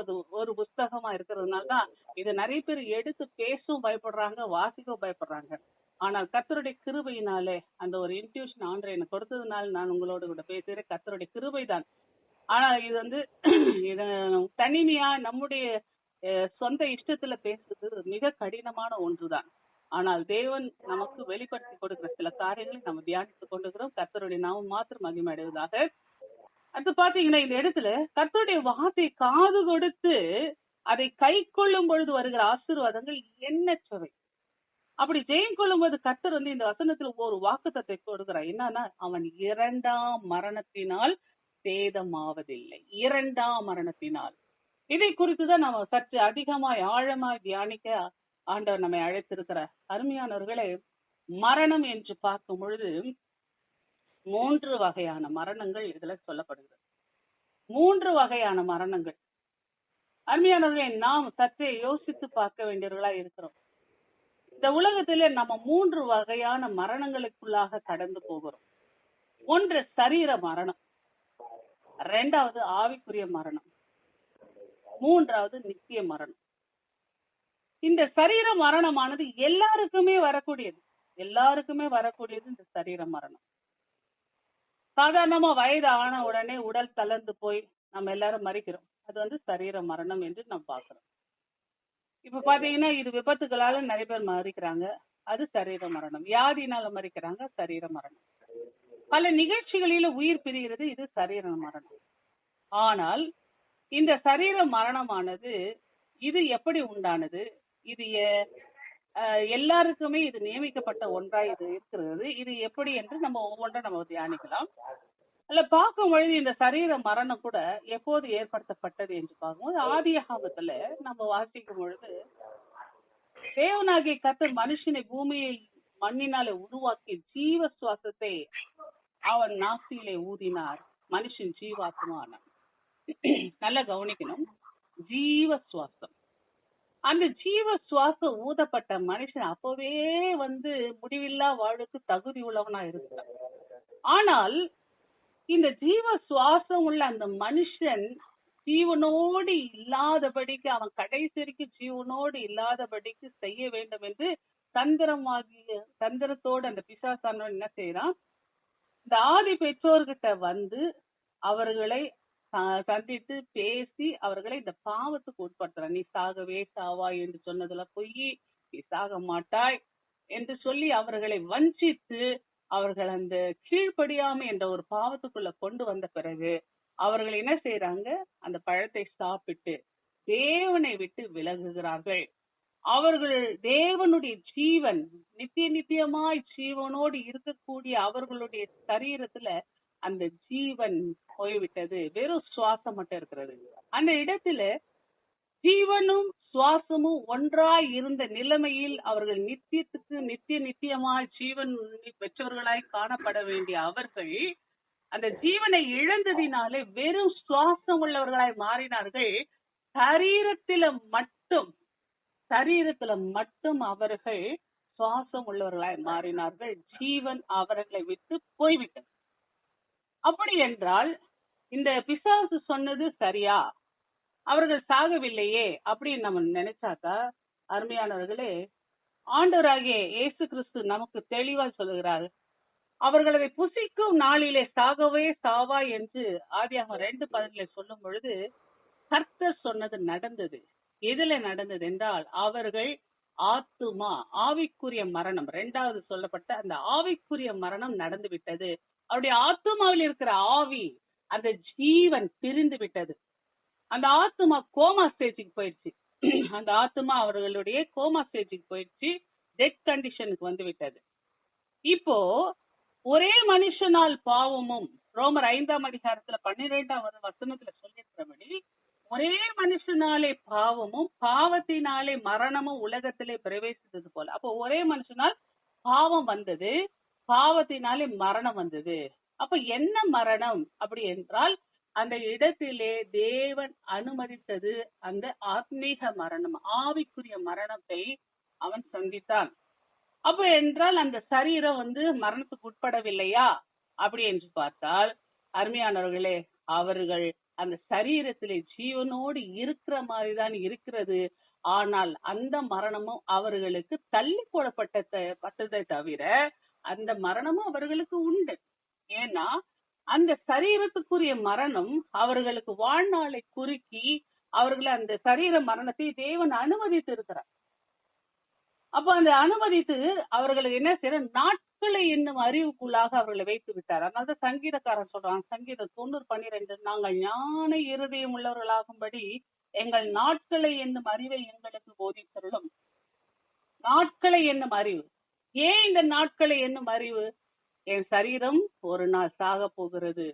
Speaker 1: ஒரு புஸ்தகமா இருக்கிறதுனால தான் இது நிறைய பேர் எடுத்து பேசவும் பயப்படுறாங்க, வாசிக்கவும் பயப்படுறாங்க. ஆனால் கர்த்தருடைய கிருபையினாலே அந்த ஒரு இன்ட்யூஷன் ஆண்டவர் எனக்கு கொடுத்ததுனால நான் உங்களோட கூட பேசுகிறேன். கர்த்தருடைய கிருபை தான். ஆனா இது இது தனிமையா நம்முடைய சொந்த இஷ்டத்துல பேசுறது மிக கடினமான ஒன்றுதான். ஆனால் தேவன் நமக்கு வெளிப்படுத்தி கொடுக்கிற சில காரியங்களை நம்ம தியானித்துக் கொண்டிருக்கிறோம். கர்த்தருடைய நாமம் மாத்திரம் மகிமை அடைவதாக. அது பாத்தீங்கன்னா இந்த இடத்துல கர்த்தருடைய வார்த்தை காது கொடுத்து அதை கை கொள்ளும் பொழுது வருகிற ஆசீர்வாதங்கள் எண்ணற்றவை. அப்படி ஜெயம் கொள்ளும் போது கர்த்தர் இந்த வசனத்துல ஒரு வாக்குத்தத்தை கொடுக்கிறார். என்னன்னா, அவன் 2ஆம் மரணத்தினால் சேதமாவதில்லை. 2ஆம் மரணத்தினால். இதை குறித்துதான் நம்ம சற்று அதிகமாய் ஆழமாய் தியானிக்க ஆண்டவர் நம்மை அழைத்திருக்கிறார். அருமையானவர்களே, மரணம் என்று பார்க்கும் பொழுது 3 வகையான மரணங்கள் இதுல சொல்லப்படுகிறது. 3 வகையான மரணங்கள். அருமையானவர்களே, நாம் சற்றே யோசித்து பார்க்க வேண்டியவர்களா இருக்கிறோம். இந்த உலகத்திலே நம்ம 3 வகையான மரணங்களுக்குள்ளாக கடந்து போகிறோம். ஒன்று சரீர மரணம், 2வது ஆவிக்குரிய மரணம், மூன்றாவது நித்திய மரணம். இந்த சரீர மரணமானது எல்லாருக்குமே வரக்கூடியது இந்த சரீர மரணம். சாதாரணமா வயது ஆன உடனே உடல் தளர்ந்து போய் நம்ம எல்லாரும் மறிக்கிறோம். அது சரீர மரணம் என்று நம்ம பாக்குறோம். இப்ப பாத்தீங்கன்னா இது விபத்துகளால நிறைய பேர் மறிக்கிறாங்க, அது சரீர மரணம். வியாதினால மறிக்கிறாங்க, சரீர மரணம். பல நிகழ்ச்சிகளில உயிர் பிரிகிறது, இது சரீர மரணம். ஆனால் இந்த சரீர மரணமானது இது எப்படி உண்டானது? இது எல்லாருக்குமே இது நியமிக்கப்பட்ட ஒன்றா இது இருக்கிறது. இது எப்படி என்று நம்ம ஒவ்வொன்றா நம்ம தியானிக்கலாம். அல்ல பார்க்கும் பொழுது இந்த சரீர மரணம் கூட எப்போது ஏற்படுத்தப்பட்டது என்று பார்க்கும்போது ஆதியாகமத்துல நம்ம வாசிக்கும் பொழுது தேவனாகிய கர்த்தர் மனுஷனை பூமியை மண்ணினாலே உருவாக்கி ஜீவ சுவாசத்தை அவன் நாசியிலே ஊதினார், மனுஷன் ஜீவாத்மானான். நல்லா கவனிக்கணும், ஜீவ சுவாசம். அந்த ஜீவ சுவாசம் ஊதப்பட்ட மனுஷன் அப்பவே முடிவில்லா வாழ்வுக்கு தகுதி உள்ளவனா இருக்கிறான். ஆனால் இந்த ஜீவ சுவாசம் உள்ள அந்த மனுஷன் ஜீவனோடு இல்லாதபடிக்கு, அவன் கடைசி வரைக்கும் ஜீவனோடு இல்லாதபடிக்கு செய்ய வேண்டும் என்று தந்திரத்தோடு அந்த பிசாசானவன் என்ன செய்யறான்? இந்த ஆதி பெற்றோர்கிட்ட அவர்களை சந்தித்து பேசி அவர்களை இந்த பாவத்துக்கு உட்படுத்துறான். நீ சாகவே சாவாய் என்று சொன்னதுல பொய், நீ சாக மாட்டாய் என்று சொல்லி அவர்களை வஞ்சித்து அவர்கள் அந்த கீழ்ப்படியாமை என்ற ஒரு பாவத்துக்குள்ள கொண்டு வந்த பிறகு அவர்கள் என்ன செய்யறாங்க? அந்த பழத்தை சாப்பிட்டு தேவனை விட்டு விலகுகிறார்கள். அவர்கள் தேவனுடைய ஜீவன் நித்தியமாய் ஜீவனோடு இருக்கக்கூடிய அவர்களுடைய சரீரத்துல அந்த ஜீவன் போய்விட்டது, வெறும் சுவாசம் மட்டும் இருக்கிறது. அந்த இடத்துல ஜீவனும் சுவாசமும் ஒன்றாய் இருந்த நிலைமையில் அவர்கள் நித்தியமாய் ஜீவன் பெற்றவர்களாய் காணப்பட வேண்டிய அவர்கள் அந்த ஜீவனை இழந்ததினாலே வெறும் சுவாசம் உள்ளவர்களாய் மாறினார்கள். சரீரத்தில மட்டும் அவர்கள் சுவாசம் உள்ளவர்களாய் மாறினார்கள். ஜீவன் அவர்களை விட்டு போய்விட்டது. அப்படி என்றால் இந்த பிசாசு சொன்னது சரியா? அவர்கள் சாகவில்லையே அப்படின்னு நம்ம நினைச்சாக்கா, அருமையானவர்களே, ஆண்டவராகிய இயேசு கிறிஸ்து நமக்கு தெளிவா சொல்லுகிறார், அவர்கள் அதை புசிக்கும் நாளிலே சாகவே சாவா என்று ஆதியாகமம் 2:10 சொல்லும் பொழுது கர்த்தர் சொன்னது நடந்தது. எதுல நடந்தது என்றால் அவர்கள் ஆவிக்குரிய மரணம், 2வது சொல்லப்பட்ட அந்த ஆவிக்குரிய மரணம் நடந்து விட்டது. அவருடைய ஆத்துமாவில் இருக்கிற ஆவி, அந்த ஜீவன் பிரிந்து விட்டது. அந்த ஆத்துமா கோமா ஸ்டேஜுக்கு போயிடுச்சு. அந்த ஆத்துமா அவர்களுடைய கோமா ஸ்டேஜுக்கு போயிடுச்சு, டெத் கண்டிஷனுக்கு வந்து விட்டது. இப்போ ஒரே மனுஷனால் பாவமும், ரோமர் 5ஆம் அதிகாரத்துல 12ஆம் வசனத்துல சொல்லியிருக்கிறபடி ஒரே மனுஷனாலே பாவமும் பாவத்தினாலே மரணமும் உலகத்திலே பிரவேசித்தது போல. அப்போ ஒரே மனுஷனால் பாவம் வந்தது, பாவத்தினாலே மரணம் வந்தது. அப்ப என்ன மரணம் அப்படி என்றால் அந்த இடத்திலே தேவன் அனுமதித்தது அந்த ஆத்மீக மரணம், ஆவிக்குரிய மரணத்தை அவன் சந்தித்தான். அப்ப என்றால் அந்த சரீரம் மரணத்துக்கு உட்படவில்லையா அப்படி என்று பார்த்தால், அருமையானவர்களே, அவர்கள் அந்த சரீரத்திலே ஜீவனோடு இருக்கிற மாதிரிதான் இருக்கிறது. ஆனால் அந்த மரணமும் அவர்களுக்கு தள்ளி போடப்பட்டதை தவிர அந்த மரணமும் அவர்களுக்கு உண்டு. ஏன்னா அந்த சரீரத்துக்குரிய மரணம் அவர்களுக்கு வாழ்நாளை குறுக்கி அவர்களை அந்த சரீர மரணத்தை தேவன் அனுமதித்து இருக்கிறார். அப்ப அந்த அனுமதித்து அவர்களுக்கு என்ன செய்யற, நாட்களை என்னும் அறிவுக்குள்ளாக அவர்களை வைத்து விட்டார். அதனாலதான் சங்கீதக்காரன் சொல்றான், சங்கீதம் 90:12, நாங்கள் ஞான இருதயம் உள்ளவர்களாகும்படி எங்கள் நாட்களை என்னும் அறிவை எங்களுக்கு போதித்தருளும். நாட்களை என்னும் அறிவு. ஏன் இந்த நாட்களை என்னும் அறிவு? என் சரீரம் ஒரு நாள் சாக போகிறது,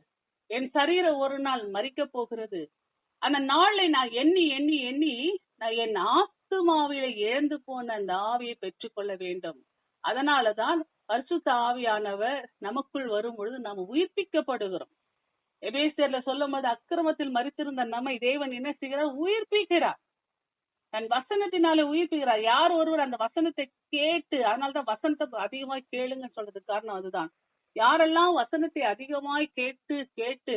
Speaker 1: என் சரீரம் ஒரு நாள் மரிக்க போகிறது. அந்த நாளை நான் எண்ணி எண்ணி எண்ணி நான் என் ஆத்துமாவில இழந்து போன அந்த ஆவியை பெற்றுக்கொள்ள வேண்டும். அதனாலதான் பரிசுத்த ஆவியானவர் நமக்குள் வரும் பொழுது நாம் உயிர்ப்பிக்கப்படுகிறோம். எபேசியர்ல சொல்லும் போது அக்கிரமத்தில் மரித்திருந்த நம்மை தேவன் என்ன செய்கிறார்? உயிர்ப்பிக்கிறார். தன் வசனத்தினாலே உயிர்ப்பிக்கிறார். யார் ஒருவர் அந்த வசனத்தை கேட்டு, அதனால்தான் வசனத்தை அதிகமாய் கேளுங்க சொல்றதுக்கு காரணம் அதுதான். யாரெல்லாம் வசனத்தை அதிகமாய் கேட்டு கேட்டு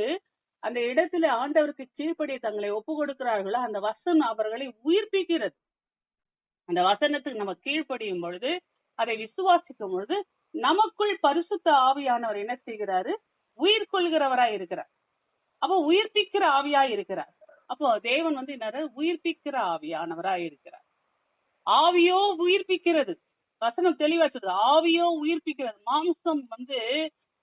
Speaker 1: அந்த இடத்துல ஆண்டவருக்கு கீழ்ப்படிய தங்களை ஒப்பு கொடுக்கிறார்களோ அந்த வசனம் அவர்களை உயிர்ப்பிக்கிறது. அந்த வசனத்துக்கு நம்ம கீழ்ப்படியும் பொழுது, அதை விசுவாசிக்கும் பொழுது, நமக்குள் பரிசுத்த ஆவியானவர் என்ன செய்கிறாரு? உயிர் கொள்கிறவராய் இருக்கிறார். அப்போ உயிர்ப்பிக்கிற ஆவியாய் இருக்கிறார். அப்போ தேவன் என்ன உயிர்ப்பிக்கிற ஆவியானவராய் இருக்கிறார். ஆவியோ உயிர்ப்பிக்கிறது. வசனம் தெளிவா சொல்றது, ஆவியோ உயிர்ப்பிக்கிறது. மாம்சம்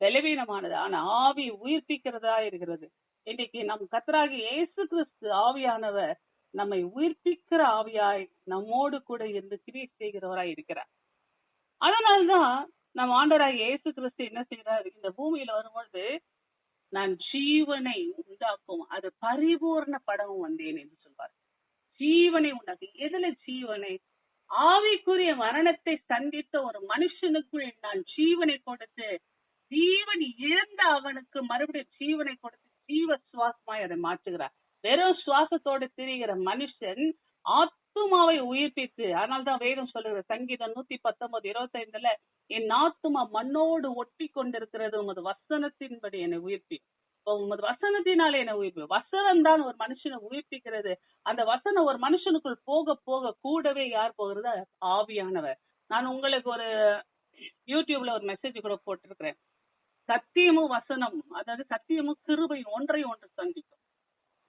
Speaker 1: பலவீனமானது, ஆனா ஆவி உயிர்ப்பிக்கிறதா இருக்கிறது. இன்னைக்கு நம் கர்த்தராகிய இயேசு கிறிஸ்து ஆவியானவர் நம்மை உயிர்ப்பிக்கிற ஆவியாய் நம்மோடு கூட இருந்து கிரியை செய்கிறவராய் இருக்கிறார். அதனால்தான் நம் ஆண்டவராகிய இயேசு கிறிஸ்து என்ன செய்யறாரு? இந்த பூமியில வரும்பொழுது, நான் ஜீவனை உண்டாக்கும் அது பரிபூர்ண படமும் வந்தேன் என்று சொல்வார். ஜீவனை உண்டாக்கு. எதுல ஜீவனை? ஆவிக்குரிய மரணத்தை சந்தித்த ஒரு மனுஷனுக்குள் நான் ஜீவனை கொடுத்து, ஜீவன் இழந்த அவனுக்கு மறுபடியும் ஜீவனை கொடுத்து ஜீவ சுவாசமாய் அதை மாற்றுகிறார். வெறும் சுவாசத்தோடு திரிகிற மனுஷன் ஆத்துமாவை உயிர்ப்பித்து, அதனால்தான் வேதம் சொல்லுகிற சங்கீதம் 119:25 என் ஆத்துமா மண்ணோடு ஒட்டி கொண்டிருக்கிறது, உமது வசனத்தின்படி என்னை உயிர்ப்பி. உமது வசனத்தினாலே என்னை உயிர்ப்பி. வசனம் தான் ஒரு மனுஷனை உயிர்ப்பிக்கிறது. அந்த வசனம் ஒரு மனுஷனுக்குள் போக போக கூடவே யார் போகிறது? ஆவியானவர். நான் உங்களுக்கு ஒரு யூடியூப்ல ஒரு மெசேஜ் கூட போட்டிருக்கிறேன். சத்தியமும் வசனம், அதாவது சத்தியமும் கிருபையும் ஒன்றை ஒன்று சந்திக்கும்.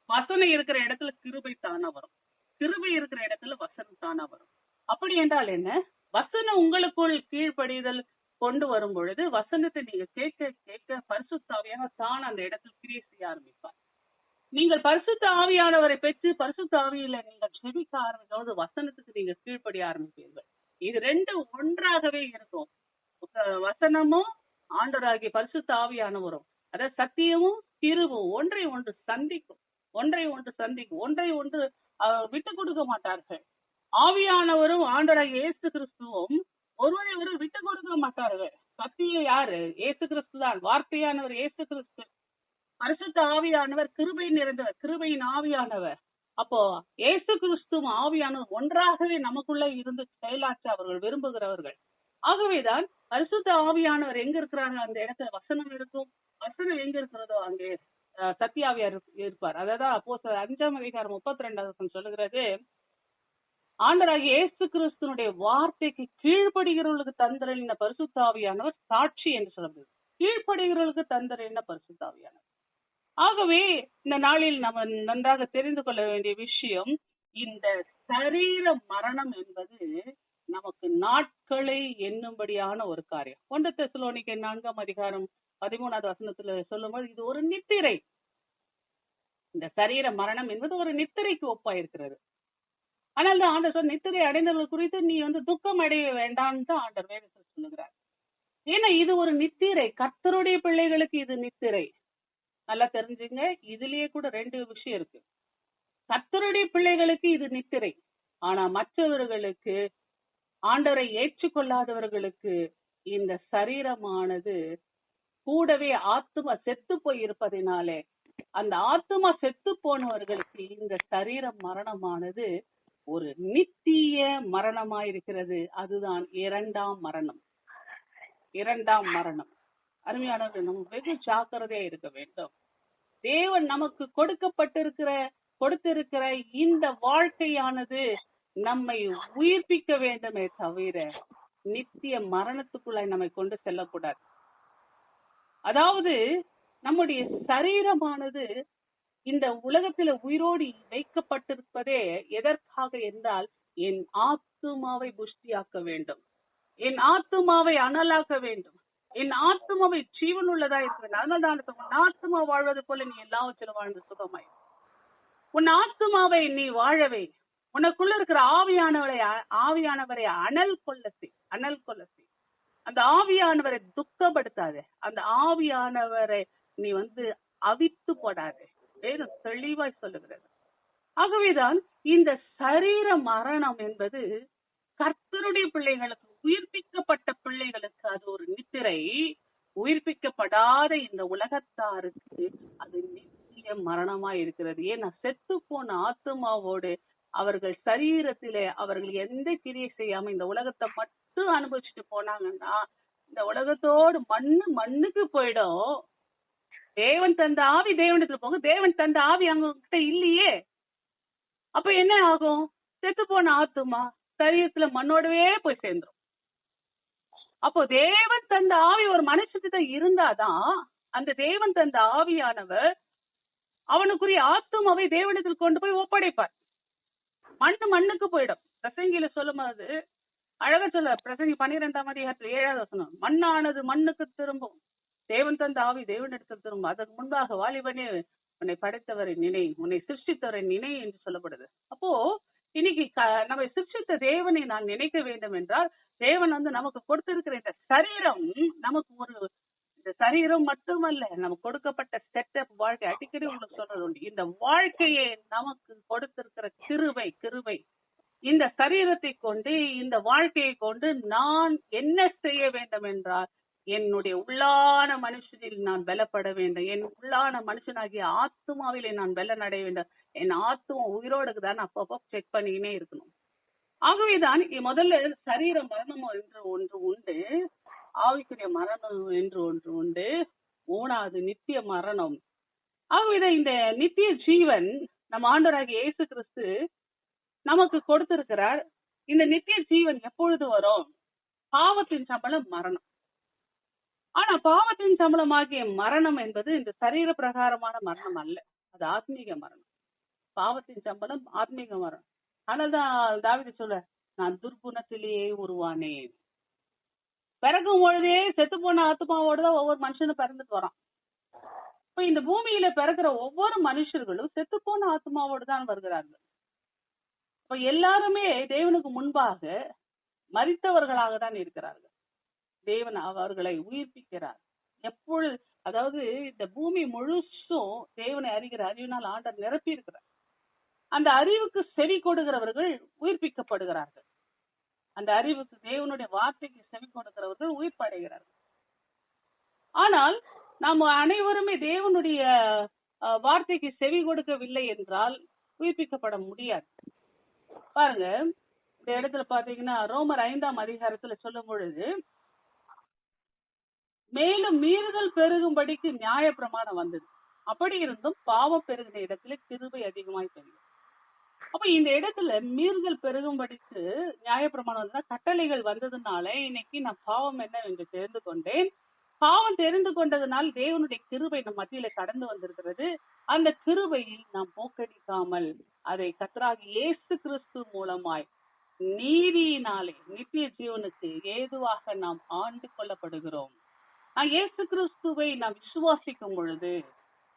Speaker 1: வசனம் இருக்கிற இடத்துல கிருபை தானா வரும், கிருபை இருக்கிற இடத்துல வசனம் தானா வரும். அப்படி என்றால் என்ன? வசனம் உங்களுக்குள் கீழ்ப்படிதல் கொண்டு வரும் பொழுது வசனத்தை நீங்க கேட்க கேட்க பரிசுத்த ஆவியானவர் தான் அந்த இடத்தில் கிரியை செய்ய ஆரம்பிப்பார். நீங்கள் பரிசுத்த ஆவியானவரை பெற்று பரிசுத்த ஆவியில நீங்கள் செபிக்க ஆரம்பிக்கும் வசனத்துக்கு நீங்க கீழ்ப்படிய ஆரம்பிப்பீர்கள். இது ரெண்டும் ஒன்றாகவே இருக்கும். வசனமும் ஆண்டவராகிய பரிசுத்த ஆவியானவரும், அதாவது சத்தியமும் கிருபையும் ஒன்றை ஒன்று சந்திக்கும், ஒன்றை ஒன்று சந்திக்கும், ஒன்றை ஒன்று விட்டு கொடுக்க மாட்டார்கள். ஆவியானவரும் ஆண்டவராகிய இயேசு கிறிஸ்துவும் ஒருவரை ஒரு விட்டு கொடுக்க மாட்டார்கள். சத்தியம் யாரு? இயேசு கிறிஸ்து தான். வார்த்தையானவர் இயேசு கிறிஸ்து. பரிசுத்த ஆவியானவர் கிருபை நிறைந்தவர், கிருபையின் ஆவியானவர். அப்போ இயேசு கிறிஸ்துவும் ஆவியானவர் ஒன்றாகவே நமக்குள்ள இருந்து செயலாற்ற அவர்கள் விரும்புகிறவர்கள். ஆகவேதான் பரிசுத்த ஆவியானவர் எங்க இருக்கிறாங்க அந்த இடத்துல வசனம் இருக்கும். வசனம் எங்க இருக்கிறதோ அங்கே சத்தியாவியார் இருப்பார். அதான் அப்போஸ்தலர் 5:32 சொல்லுகிறது, ஆண்டவராகிய இயேசு கிறிஸ்துனுடைய வார்த்தைக்கு கீழ்ப்படுகிறவர்களுக்கு தந்தரின பரிசுத்த ஆவியானவர் சாட்சி என்று சொல்லப்படுது. கீழ்ப்படுகிறவர்களுக்கு தந்தரின பரிசுத்த ஆவியானவர். ஆகவே இந்த நாளில் நம்ம நன்றாக தெரிந்து கொள்ள வேண்டிய விஷயம், இந்த சரீர மரணம் என்பது நமக்கு நாட்களை எண்ணும்படியான ஒரு காரியம். 1 தெசலோனிக்கேயர் 4:13 சொல்லும்போது இது ஒரு நித்திரை. இந்த சரீர மரணம் என்பது ஒரு நித்திரைக்கு ஒப்பாயிருக்கிறது. ஆனால் தான் ஆண்டவர் நித்திரை அடைந்தவர்கள் குறித்து நீ துக்கம் அடைய வேண்டாம் தான் ஆண்டவர் வேதத்தில் சொல்லுகிறார். ஏன்னா இது ஒரு நித்திரை. கர்த்தருடைய பிள்ளைகளுக்கு இது நித்திரை. நல்லா தெரிஞ்சுங்க, இதுலயே கூட 2 விஷயம் இருக்கு. கர்த்தருடைய பிள்ளைகளுக்கு இது நித்திரை, ஆனா மற்றவர்களுக்கு, ஆண்டவரை ஏற்றுக்கொள்ளாதவர்களுக்கு இந்த சரீரமானது கூடவே ஆத்துமா செத்து போய் இருப்பதினாலே அந்த ஆத்துமா செத்து போனவர்களுக்கு இந்த சரீர மரணமானது ஒரு நித்திய மரணமாயிருக்கிறது. அதுதான் 2ஆம் மரணம். 2ஆம் மரணம். அருமையானது, நம்ம வெகு ஜாக்கிரதையா இருக்க வேண்டும். தேவன் நமக்கு கொடுத்திருக்கிற இந்த வாழ்க்கையானது நம்மை உயிர்ப்பிக்க வேண்டுமே தவிர நித்திய மரணத்துக்குள்ள நம்மை கொண்டு செல்லக்கூடாது. அதாவது நம்முடைய சரீரமானது இந்த உலகத்துல உயிரோடு வைக்கப்பட்டிருப்பதே எதற்காக என்றால், என் ஆத்துமாவை புஷ்டியாக்க வேண்டும், என் ஆத்துமாவை அனலாக்க வேண்டும், என் ஆத்துமாவை ஜீவன் உள்ளதா இருக்கிறது. அதனால்தான் உன் ஆத்துமா வாழ்வது போல நீ எல்லாவற்றிலும் வாழ்ந்து சுகமாய் உன் ஆத்துமாவை நீ வாழவே. உனக்குள்ள இருக்கிற ஆவியானவரை அனல் கொள்ள செய். அந்த ஆவியானவரை துக்கப்படுத்தாத, அந்த ஆவியானவரை நீ அவித்து போடாத. வேதம் தெளிவாய் சொல்லுகிறது. ஆகவேதான் இந்த சரீர மரணம் என்பது கர்த்தருடைய பிள்ளைகளுக்கு, உயிர்ப்பிக்கப்பட்ட பிள்ளைகளுக்கு அது ஒரு நித்திரை. உயிர்ப்பிக்கப்படாத இந்த உலகத்தாருக்கு அது நித்திய மரணமா இருக்கிறது. ஏன்னா செத்து போன ஆத்துமாவோடு அவர்கள் சரீரத்திலே அவர்கள் எந்த கிரியை செய்யாம இந்த உலகத்தை மட்டும் அனுபவிச்சுட்டு போனாங்கன்னா இந்த உலகத்தோடு மண்ணுக்கு போயிடும். தேவன் தந்த ஆவி தேவனிடத்துல போகும், தேவன் தந்த ஆவி அவங்க கிட்ட இல்லையே, அப்ப என்ன ஆகும்? செத்து போன ஆத்துமா சரீரத்துல மண்ணோடவே போய் சேர்ந்துரும். அப்போ தேவன் தந்த ஆவி ஒரு மனுஷத்துக்கு இருந்தாதான் அந்த தேவன் தந்த ஆவியானவர் அவனுக்குரிய ஆத்துமாவை தேவனிடத்தில் கொண்டு போய் ஒப்படைப்பார். மண்ணுக்கு போயிடும். பிரசங்கியில சொல்லும் போது அழகா சொல்ல, பிரசங்கி 12ஆம் அதிகாரத்தில் 7வது வசனம், மண்ணானது மண்ணுக்கு திரும்பும், தேவன் தந்த ஆவி தேவனிடத்தில் திரும்பும், அதற்கு முன்பாக வாலிபனே உன்னை படைத்தவரை நினை, உன்னை சிருஷ்டித்தவரை நினை என்று சொல்லப்படுது. அப்போ இன்னைக்கு நம்ம சிருஷ்டித்த தேவனை நான் நினைக்க வேண்டும் என்றால், தேவன் நமக்கு கொடுத்திருக்கிற இந்த சரீரம், நமக்கு ஒரு இந்த சரீரம் மட்டுமல்ல, நமக்கு கொடுக்கப்பட்ட செட்டப் வாழ்க்கை. அடிக்கடி உங்களுக்கு சொல்றது உண்டு, இந்த வாழ்க்கையை நமக்கு கொடுத்திருக்கிற கிருபை, இந்த சரீரத்தை கொண்டு, இந்த வாழ்க்கையை கொண்டு நான் என்ன செய்ய வேண்டும் என்றால், என்னுடைய உள்ளான மனுஷனில் நான் பலப்பட வேண்டும், என் உள்ளான மனுஷனாகிய ஆத்துமாவிலே நான் பலன் அடைய வேண்டும். என் ஆத்துமா உயிரோடுக்கு தான் அப்பப்போ செக் பண்ணிக்கினே இருக்கணும். ஆகவேதான் முதல்ல சரீர மரணம் என்று ஒன்று உண்டு, ஆவிக்குரிய மரணம் என்று ஒன்று உண்டு, 3வது நித்திய மரணம். ஆகவே இந்த நித்திய ஜீவன் நம்ம ஆண்டவராகிய இயேசு கிறிஸ்து நமக்கு கொடுத்திருக்கிறார். இந்த நித்திய ஜீவன் எப்பொழுது வரும்? பாவத்தின் சம்பளம் மரணம். ஆனா பாவத்தின் சம்பளமாகிய மரணம் என்பது இந்த சரீர பிரகாரமான மரணம் அல்ல, அது ஆத்மீக மரணம். பாவத்தின் சம்பளம் ஆத்மீக மரணம். ஆனால்தான் தாவீது சொல்ல, நான் துர்குணத்திலேயே உருவானேன். பிறக்கும் பொழுதே செத்து போன ஆத்மாவோடுதான் ஒவ்வொரு மனுஷனும் பிறந்துட்டு வரான். இப்ப இந்த பூமியில பிறக்கிற ஒவ்வொரு மனுஷர்களும் செத்து போன ஆத்மாவோடு தான் வருகிறார்கள். இப்ப எல்லாருமே தேவனுக்கு முன்பாக மரித்தவர்களாக தான் இருக்கிறார்கள். தேவன் அவர்களை உயிர்ப்பிக்கிறார். எப்பொழுது, அதாவது இந்த பூமி முழுசும் தேவனை அறிகிற அறிவினால் ஆண்டவர் நிரப்பி இருக்கிறார். அந்த அறிவுக்கு செவி கொடுக்கிறவர்கள் உயிர்ப்பிக்கப்படுகிறார்கள். அந்த அறிவுக்கு, தேவனுடைய வார்த்தைக்கு செவி கொடுக்கிறவர்கள் உயிர்ப்படைகிறார்கள். ஆனால் நாம் அனைவருமே தேவனுடைய வார்த்தைக்கு செவி கொடுக்கவில்லை என்றால் உயிர்ப்பிக்கப்பட முடியாது. பாருங்க, இந்த இடத்துல பாத்தீங்கன்னா ரோமர் 5ஆம் அதிகாரத்துல சொல்லும் பொழுது, மேலும் மீறுதல் பெருகும்படிக்கு நியாய பிரமாணம் வந்தது, அப்படி இருந்தும் பாவம் பெருகின இடத்துல கிருபை அதிகமாய் தெரியும். அப்ப இந்த இடத்துல மீறுதல் பெருகும்படிக்கு நியாய பிரமாணம் வந்தா, கட்டளைகள் வந்ததுனால இன்னைக்கு நான் பாவம் என்ன என்று தெரிந்து கொண்டேன். பாவம் தெரிந்து கொண்டதுனால் தேவனுடைய கிருபை நம் மத்தியில கடந்து வந்திருக்கிறது. அந்த கிருபையை நாம் போக்கடிக்காமல் அதை கர்த்தராகிய இயேசு கிறிஸ்து மூலமாய் நீதியினாலே நித்திய ஜீவனுக்கு ஏதுவாக நாம் ஆண்டு கொள்ளப்படுகிறோம். இயேசு கிறிஸ்துவை நாம் விசுவாசிக்கும் பொழுது,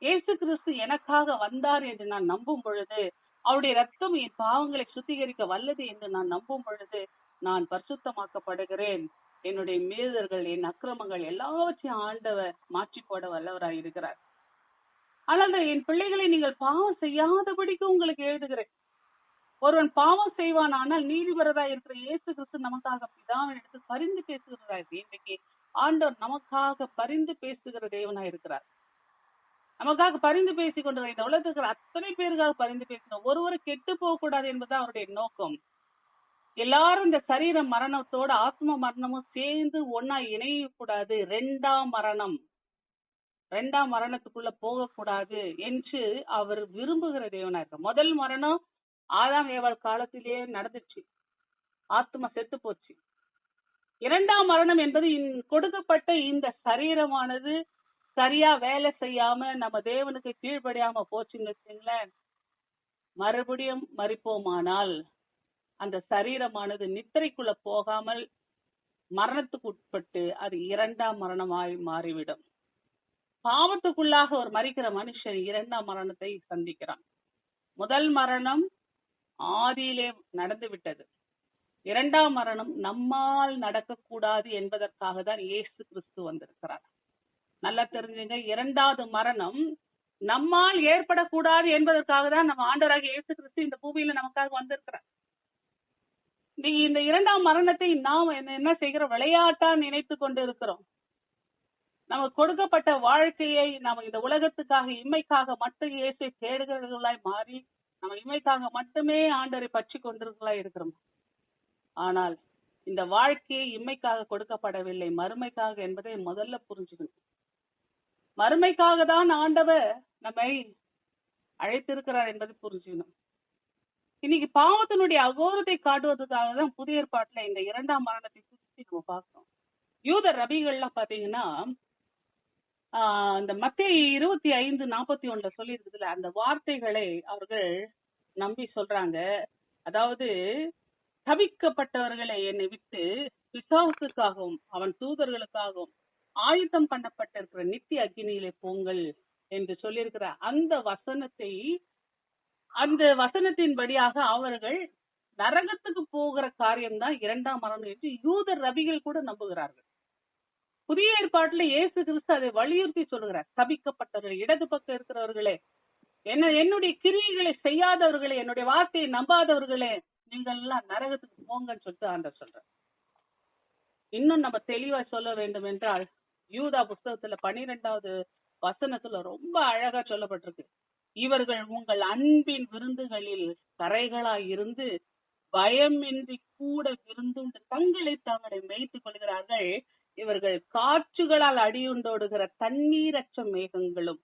Speaker 1: இயேசு கிறிஸ்து எனக்காக வந்தார் என்று நான் நம்பும் பொழுது, அவருடைய ரத்தம் என் பாவங்களை சுத்திகரிக்க வல்லது என்று நான் நம்பும் பொழுது நான் பரிசுத்தமாக்கப்படுகிறேன். என்னுடைய மீறுதல்கள், என் அக்கிரமங்கள் எல்லாவற்றையும் ஆண்டவர் மாற்றி போட வல்லவராய் இருக்கிறார். ஆனால் என் பிள்ளைகளை நீங்கள் பாவம் செய்யாதபடிக்கு உங்களுக்கு எழுதுகிறேன். ஒருவன் பாவம் செய்வான், ஆனால் நீதிபரராய் இருக்கிற இயேசு கிறிஸ்து நமக்காக பிதாவின் எடுத்து பரிந்து பேசுகிறார். இன்றைக்கு ஆண்டவர் நமக்காக பரிந்து பேசுகிற தேவனாய் இருக்கிறார். நமக்காக பரிந்து பேசிக் கொண்டு இந்த உலகத்துக்கு அத்தனை பேருக்காக பரிந்து பேசணும். ஒருவரு கெட்டு போக கூடாது என்பதுதான் அவருடைய நோக்கம். எல்லாரும் இந்த சரீர மரணத்தோட ஆத்ம மரணமும் சேர்ந்து ஒன்னா இணையக்கூடாது. 2ஆம் மரணத்துக்குள்ள போகக்கூடாது என்று அவர் விரும்புகிற தேவனா இருக்க. முதல் மரணம் ஆதாம் ஏவாள் காலத்திலேயே நடந்துச்சு, ஆத்மா செத்து போச்சு. 2ஆம் மரணம் என்பது கொடுக்கப்பட்ட இந்த சரீரமானது சரியா வேலை செய்யாம நம்ம தேவனுக்கு கீழ்படியாம போச்சுன்னு வச்சுங்களேன், மறுபடியும் மரிப்போமானால் அந்த சரீரமானது நித்திரைக்குள்ள போகாமல் மரணத்துக்கு உட்பட்டு அது 2ஆம் மரணமாய் மாறிவிடும். பாவத்துக்குள்ளாக ஒரு மரிக்கிற மனுஷன் 2ஆம் மரணத்தை சந்திக்கிறான். முதல் மரணம் ஆதியிலே நடந்து விட்டது. 2ஆம் மரணம் நம்மால் நடக்கக்கூடாது என்பதற்காக தான் இயேசு கிறிஸ்து வந்திருக்கிறார். நல்லா தெரிஞ்சுங்க, 2வது மரணம் நம்மால் ஏற்படக்கூடாது என்பதற்காக தான் நம்ம ஆண்டவராகிய இயேசு கிறிஸ்து இந்த பூமியில நமக்காக வந்திருக்கிறார். இந்த 2ஆம் மரணத்தை நாம் என்ன செய்கிற விளையாட்டா நினைத்து கொண்டு இருக்கிறோம். நமக்கு கொடுக்கப்பட்ட வாழ்க்கையை நாம் இந்த உலகத்துக்காக இம்மைக்காக மட்டும் இயேசை தேடுகிறவர்களாய் மாறி நம்ம இம்மைக்காக மட்டுமே ஆண்டவரை பற்றி கொண்டிருக்கிறவர்களாய் இருக்கிறோம். ஆனால் இந்த வாழ்க்கையை இம்மைக்காக கொடுக்கப்படவில்லை, மறுமைக்காக என்பதை முதல்ல புரிஞ்சுக்கணும். மறுமைக்காக தான் ஆண்டவர் நம்மை அழைத்திருக்கிறார் என்பதை புரிஞ்சுக்கணும். இன்னைக்கு பாவத்தினுடைய அகோரத்தை காட்டுவதற்காக தான் புதிய ஏற்பாட்டுல இந்த 2ஆம் மரணத்தை குறித்து நம்ம பார்க்கிறோம். யூத ரபிகள்லாம் பாத்தீங்கன்னா இந்த மத்தேயு 25:41 சொல்லி இருக்குதுல, அந்த வார்த்தைகளை அவர்கள் நம்பி சொல்றாங்க. அதாவது, தவிக்கப்பட்டவர்களை என்னை விட்டு பிசாசுக்காகவும் அவன் தூதர்களுக்காகவும் ஆயுத்தம் பண்ணப்பட்டிருக்கிற நித்திய அக்கினியிலே போங்கள் என்று சொல்லியிருக்கிற அந்த வசனத்தின்படியாக அவர்கள் நரகத்துக்கு போகிற காரியம்தான் 2ஆம் மரணம் என்று யூத ரபிகள் கூட நம்புகிறார்கள். புதிய ஏற்பாட்டுல இயேசு கிறிஸ்து அதை வலியுறுத்தி சொல்லுகிறார். தபிக்கப்பட்டவர்கள், இடது பக்கம் இருக்கிறவர்களே, என்னுடைய கிரியைகளை செய்யாதவர்களே, என்னுடைய வார்த்தையை நம்பாதவர்களே, நீங்கள் எல்லாம் நரகத்துக்கு போங்கன்னு சொல்லிட்டு ஆண்டவர் சொல்றார். இன்னும் நம்ம தெளிவா சொல்ல வேண்டும் என்றால், யூதா புஸ்தகத்துல 12வது வசனத்துல ரொம்ப அழகா சொல்லப்பட்டிருக்கு. இவர்கள் உங்கள் அன்பின் விருந்துகளில் கரைகளாய் இருந்து பயமின்றி கூட விருந்துண்டு தங்களை மேய்த்துக் கொள்கிறார்கள். இவர்கள் காற்றுகளால் அடியுண்டோடுகிற தண்ணீரற்ற மேகங்களும்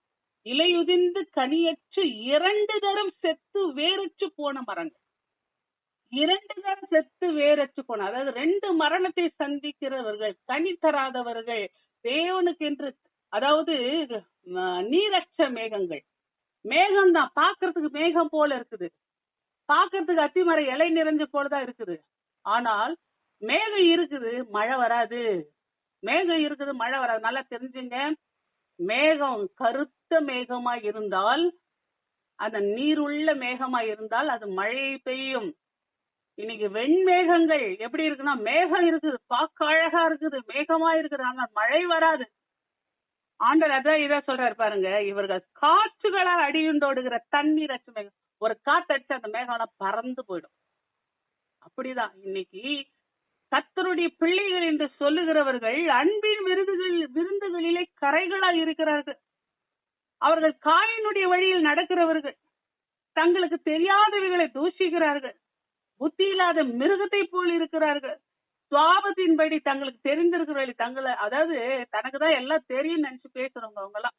Speaker 1: இலையுதிர்ந்து கனியற்று 2 தரம் செத்து வேறற்று போன மரங்கள். 2 தரம் செத்து வேறற்று போன, அதாவது 2 மரணத்தை சந்திக்கிறவர்கள், கனி தராதவர்கள், தேவனுக்கு என்று, அதாவது நீரற்ற மேகங்கள். மேகம் தான் பாக்குறதுக்கு மேகம் போல இருக்குது, பாக்குறதுக்கு அத்திமர இலை நிறைஞ்ச போலதான் இருக்குது. ஆனால் மேகம் இருக்குது, மழை வராது. மேகம் இருக்குது, மழை வராது. நல்லா தெரிஞ்சுங்க, மேகம் கருத்த மேகமா இருந்தால், அந்த நீருள்ள மேகமா இருந்தால் அது மழையை பெய்யும். இன்னைக்கு வெண்மேகங்கள் எப்படி இருக்குன்னா, மேகம் இருக்குது, பார்க்க அழகா இருக்குது, மேகமா இருக்குது, ஆனால் மழை வராது. ஆண்டவர் அதான் இதை சொல்றாரு பாருங்க, இவர்கள் காற்றுகளால் அடியுண்டோடுகிற தண்ணீர் அச்சு மேகம். ஒரு காத்தடிச்சு அந்த மேகம் பறந்து போயிடும். அப்படிதான் இன்னைக்கு கர்த்தருடைய பிள்ளைகள் என்று சொல்லுகிறவர்கள் அன்பின் விருந்துகளிலே கரைகளால் இருக்கிறார்கள். அவர்கள் காயினுடைய வழியில் நடக்கிறவர்கள், தங்களுக்கு தெரியாதவைகளை தூஷிக்கிறார்கள், புத்தி இல்லாத மிருகத்தை போல் இருக்கிறார்கள். சுவாபத்தின்படி தங்களுக்கு தெரிந்திருக்கிறவர்களை தங்களை, அதாவது தனக்கு தான் எல்லாம் தெரியும் நினைச்சு பேசுறவங்க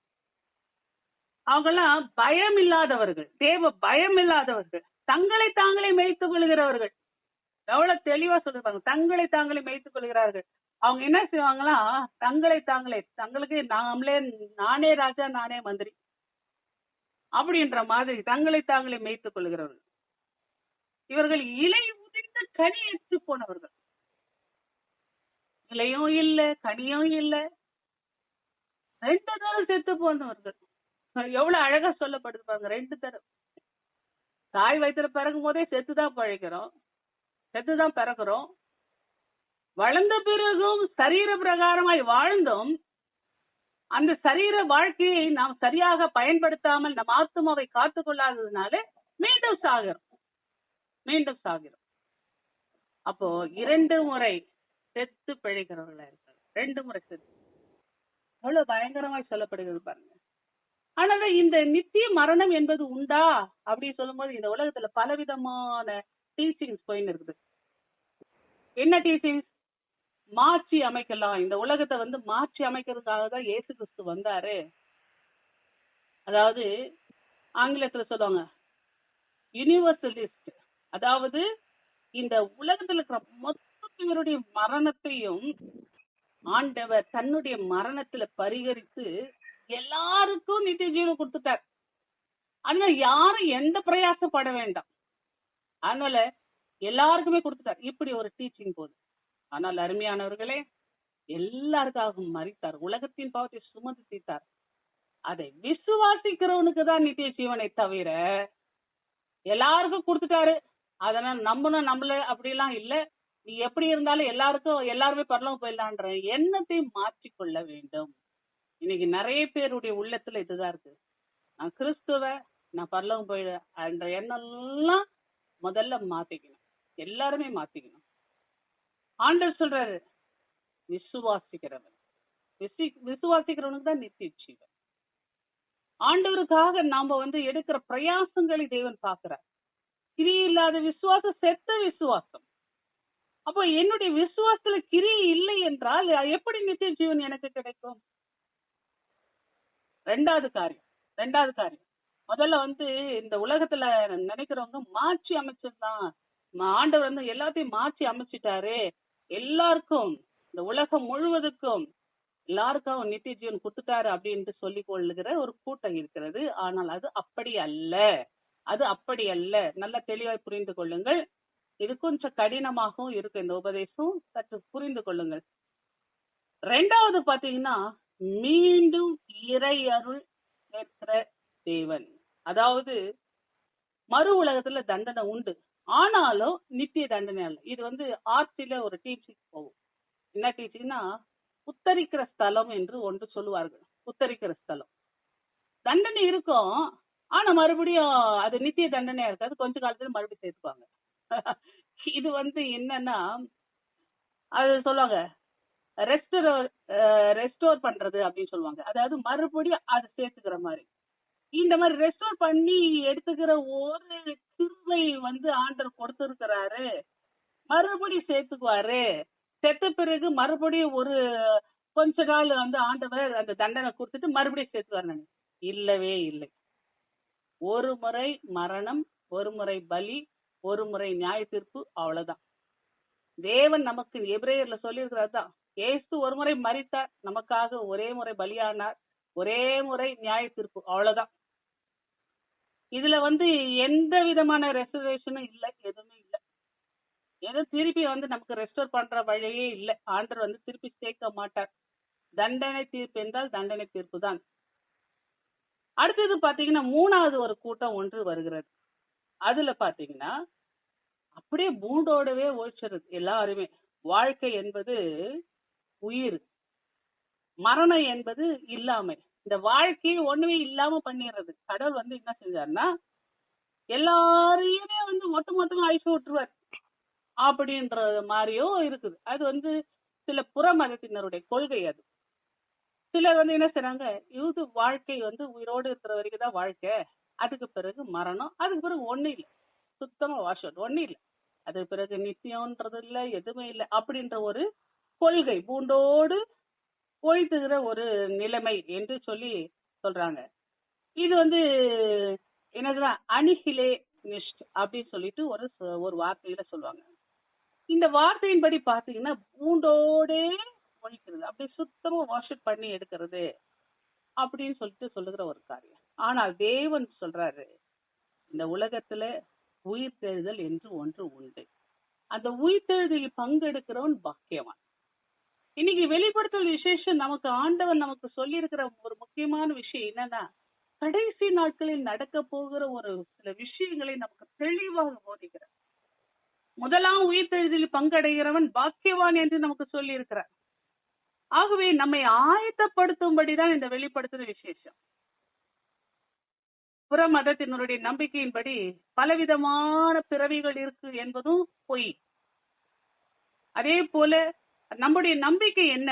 Speaker 1: அவங்கெல்லாம் பயம் இல்லாதவர்கள், தேவ பயம் இல்லாதவர்கள், தங்களை தாங்களே மேய்த்துக் கொள்கிறவர்கள். எவ்வளவு தெளிவா சொல்லிருப்பாங்க, தங்களை தாங்களே மேய்த்துக் கொள்கிறார்கள். அவங்க என்ன செய்வாங்களாம், தங்களுக்கு நானே ராஜா நானே மந்திரி அப்படின்ற மாதிரி தங்களை தாங்களே மேய்த்துக் கொள்கிறவர்கள். இவர்கள் இலை உதிர்ந்த கனி எடுத்து போனவர்கள். இலையும் இல்ல, கனியும் இல்ல, 2 தரம் செத்து போனவர்கள். எவ்வளவு அழகா சொல்லப்படுது பாருங்க. 2 தரம் தாய் வயிற்றுல பிறக்கும் போதே செத்துதான் பழைக்கிறோம், செத்துதான் பிறக்கிறோம். வளர்ந்த பிறகும் சரீர பிரகாரமாய் வாழ்ந்தும் அந்த சரீர வாழ்க்கையை நாம் சரியாக பயன்படுத்தாமல் நம் ஆத்துமாவை காத்துக் கொள்ளாததுனால மீண்டும் சாகிறோம். அப்போ 2 முறை செத்து பிழைக்கிறவர்களா இருக்காங்க. 2 முறை செத்து, எவ்வளவு பயங்கரமாய் சொல்லப்படுகிறது பாருங்க. ஆனால இந்த நித்திய மரணம் என்பது உண்டா அப்படின்னு சொல்லும் போது, இந்த உலகத்துல பலவிதமான டீச்சிங்ஸ் போயின்னு இருக்குது. என்ன டீச்சிங்ஸ்? மாற்றி அமைக்கலாம், இந்த உலகத்தை மாற்றி அமைக்கிறதுக்காக தான் இயேசு கிறிஸ்து வந்தாரு. அதாவது ஆங்கிலத்துல சொல்லுவாங்க யூனிவர்சலிஸ்ட். அதாவது இந்த உலகத்துல இருக்கிற மொத்தத்தினருடைய மரணத்தையும் ஆண்டவர் தன்னுடைய மரணத்துல பரிகரித்து எல்லாருக்கும் நித்திய ஜீவன் கொடுத்துட்டார். அதனால யாரும் எந்த பிரயாசப்பட வேண்டாம், அதனால எல்லாருக்குமே கொடுத்துட்டார். இப்படி ஒரு டீச்சிங் போது. ஆனால் அருமையானவர்களே, எல்லாருக்காகவும் மரித்தார், உலகத்தின் பாவத்தை சுமந்து தீர்த்தார். அதை விசுவாசிக்கிறவனுக்கு தான் நித்திய ஜீவனை தவிர எல்லாருக்கும் கொடுத்துட்டாரு அதனால நம்மள அப்படிலாம் இல்ல, நீ எப்படி இருந்தாலும் எல்லாருமே பரலோகம் போயிடலான்ற எண்ணத்தை மாற்றிக்கொள்ள வேண்டும். இன்னைக்கு நிறைய பேருடைய உள்ளத்துல இதுதான் இருக்கு. நான் கிறிஸ்துவ, நான் பரலோகம் போயிட என்ற எண்ணம் எல்லாம் முதல்ல மாத்திக்கணும், எல்லாருமே மாத்திக்கணும். ஆண்டவர் சொல்றாரு, விசுவாசிக்கிறவனுக்கு தான் நித்திய ஜீவன். ஆண்டவருக்காக நாம எடுக்கிற பிரயாசங்களை தேவன் பார்க்கிறார். கிரியை இல்லாத விசுவாசம் செத்த விசுவாசம். அப்போ என்னுடைய விசுவாசத்துல கிரியை இல்லை என்றால் எப்படி நித்திய ஜீவன் எனக்கு கிடைக்கும்? ரெண்டாவது காரியம் முதல்ல வந்து இந்த உலகத்துல நினைக்கிறவங்க மாற்றி அமைச்சதுதான். ஆண்டவர் வந்து எல்லாத்தையும் மாற்றி அமைச்சிட்டாரு, எல்லாருக்கும் இந்த உலகம் முழுவதுக்கும் எல்லாருக்கும் நித்திய ஜீவன் கொடுத்துட்டாரு அப்படின்ட்டு சொல்லிக் கொள்ளுகிற ஒரு கூட்டம் இருக்கிறது. ஆனால் அது அப்படி அல்ல. நல்ல தெளிவாய் புரிந்து கொள்ளுங்கள். இது கொஞ்சம் கடினமாகவும் இருக்கு இந்த உபதேசம், சற்று புரிந்து கொள்ளுங்கள். ரெண்டாவது பாத்தீங்கன்னா, மீண்டும் இறை அருள் கேட்கிற தேவன். அதாவது மறு உலகத்துல தண்டனை உண்டு, ஆனாலும் நித்திய தண்டனை அல்ல. இது வந்து ஆர்ட்சில ஒரு டீச்சிங் போகும். என்ன டீச்சிங்னா, உத்தரிக்கிற ஸ்தலம் என்று ஒன்று சொல்லுவார்கள். உத்தரிக்கிற ஸ்தலம் தண்டனை இருக்கும், ஆனா மறுபடியும் அது நித்திய தண்டனையா இருக்காது, கொஞ்ச காலத்துல மறுபடியும் சேர்த்துப்பாங்க. இது வந்து என்னன்னா, அது சொல்லுவாங்க ரெஸ்டோர் பண்றது அப்படின்னு சொல்லுவாங்க. அதாவது மறுபடியும் அதை சேர்த்துக்கிற மாதிரி. இந்த மாதிரி ரெஸ்டோர் பண்ணி எடுத்துக்கிற ஒரு கிருபை வந்து ஆண்டவர் கொடுத்திருக்கிறாரு, மறுபடியும் சேர்த்துக்குவாரு. செத்த பிறகு மறுபடியும் ஒரு கொஞ்ச நாள் வந்து ஆண்டவர் அந்த தண்டனை கொடுத்துட்டு மறுபடியும் சேர்த்துக்குவாரு. இல்லவே இல்லை. ஒரு முறை மரணம், ஒரு முறை பலி, ஒரு முறை நியாய தீர்ப்பு, அவ்வளவுதான். தேவன் நமக்கு எபிரேயர்ல சொல்லியிருக்கிறது தான். இயேசு ஒரு முறை மரித்தார், நமக்காக ஒரே முறை பலியானார், ஒரே முறை நியாய தீர்ப்பு, அவ்வளவுதான். இதுல வந்து எந்த விதமான ரெசர்வேஷனும் இல்லை, எதுவுமே இல்லை. ஏதோ திருப்பி வந்து நமக்கு ரெஸ்டோர் பண்ற வழியே இல்லை. ஆண்டவர் வந்து திருப்பி சேர்க்க மாட்டார். தண்டனை தீர்ப்பு என்றால் தண்டனை தீர்ப்பு தான். அடுத்தது பாத்தீங்கன்னா, மூணாவது ஒரு கூட்டம் ஒன்று வருகிறது. அதுல பாத்தீங்கன்னா அப்படியே மூண்டோடவே ஒழிச்சிருது எல்லாருமே. வாழ்க்கை என்பது உயிர், மரணம் என்பது இல்லாமை. இந்த வாழ்க்கையை ஒண்ணுமே இல்லாம பண்ணிடுறது. கடவுள் வந்து என்ன செஞ்சாருன்னா, எல்லாரையுமே வந்து மொத்தமா அழிச்சு விட்டுருவார் அப்படின்ற மாதிரியும் இருக்குது. அது வந்து சில புற மதத்தினருடைய கொள்கை. அது சிலர் வந்து என்ன செய்றாங்க, இது வாழ்க்கை வந்து உயிரோடு இருக்கிற வரைக்கும் தான் வாழ்க்கை, அதுக்கு பிறகு மரணம், அதுக்கு பிறகு ஒண்ணு இல்லை, சுத்தமா வாஷ் அவுட், ஒண்ணு இல்லை, அதுக்கு பிறகு நித்தியம்ன்றது இல்லை, எதுவுமே இல்லை அப்படின்ற ஒரு கொள்கை பூண்டோடு ஒழித்துகிற ஒரு நிலைமை என்று சொல்றாங்க. இது வந்து என்னதுன்னா அனிஹிலேனிஸ்ட் அப்படின்னு சொல்லிட்டு ஒரு வார்த்தையில சொல்லுவாங்க. இந்த வார்த்தையின்படி பாத்தீங்கன்னா பூண்டோடே ஒழிக்கிறது, அப்படியே சுத்தமா வாஷ் அவுட் பண்ணி எடுக்கிறது அப்படின்னு சொல்லுகிற ஒரு காரியம். ஆனால் தேவன் சொல்றாரு, இந்த உலகத்துல உயிர்த்தெழுதல் என்று ஒன்று உண்டு. அந்த உயிர்த்தெழுதலில் பங்கெடுக்கிறவன் பாக்கியவான். இன்னைக்கு வெளிப்படுத்தல் விசேஷம் நமக்கு ஆண்டவன் நமக்கு சொல்லி இருக்கிற ஒரு முக்கியமான விஷயம் என்னன்னா, கடைசி நாட்களில் நடக்க போகிற ஒரு சில விஷயங்களை நமக்கு தெளிவாக போதிக்கிறார். முதலாம் உயிர்த்தெழுதலில் பங்கடைகிறவன் பாக்கியவான் என்று நமக்கு சொல்லி இருக்கிறார். ஆகவே நம்மை ஆயத்தப்படுத்தும்படிதான் இந்த வெளிப்படுத்துற விசேஷம். புற மதத்தினருடைய நம்பிக்கையின்படி பலவிதமான பிறவிகள் இருக்கு என்பதும் பொய். அதே போல நம்முடைய நம்பிக்கை என்ன?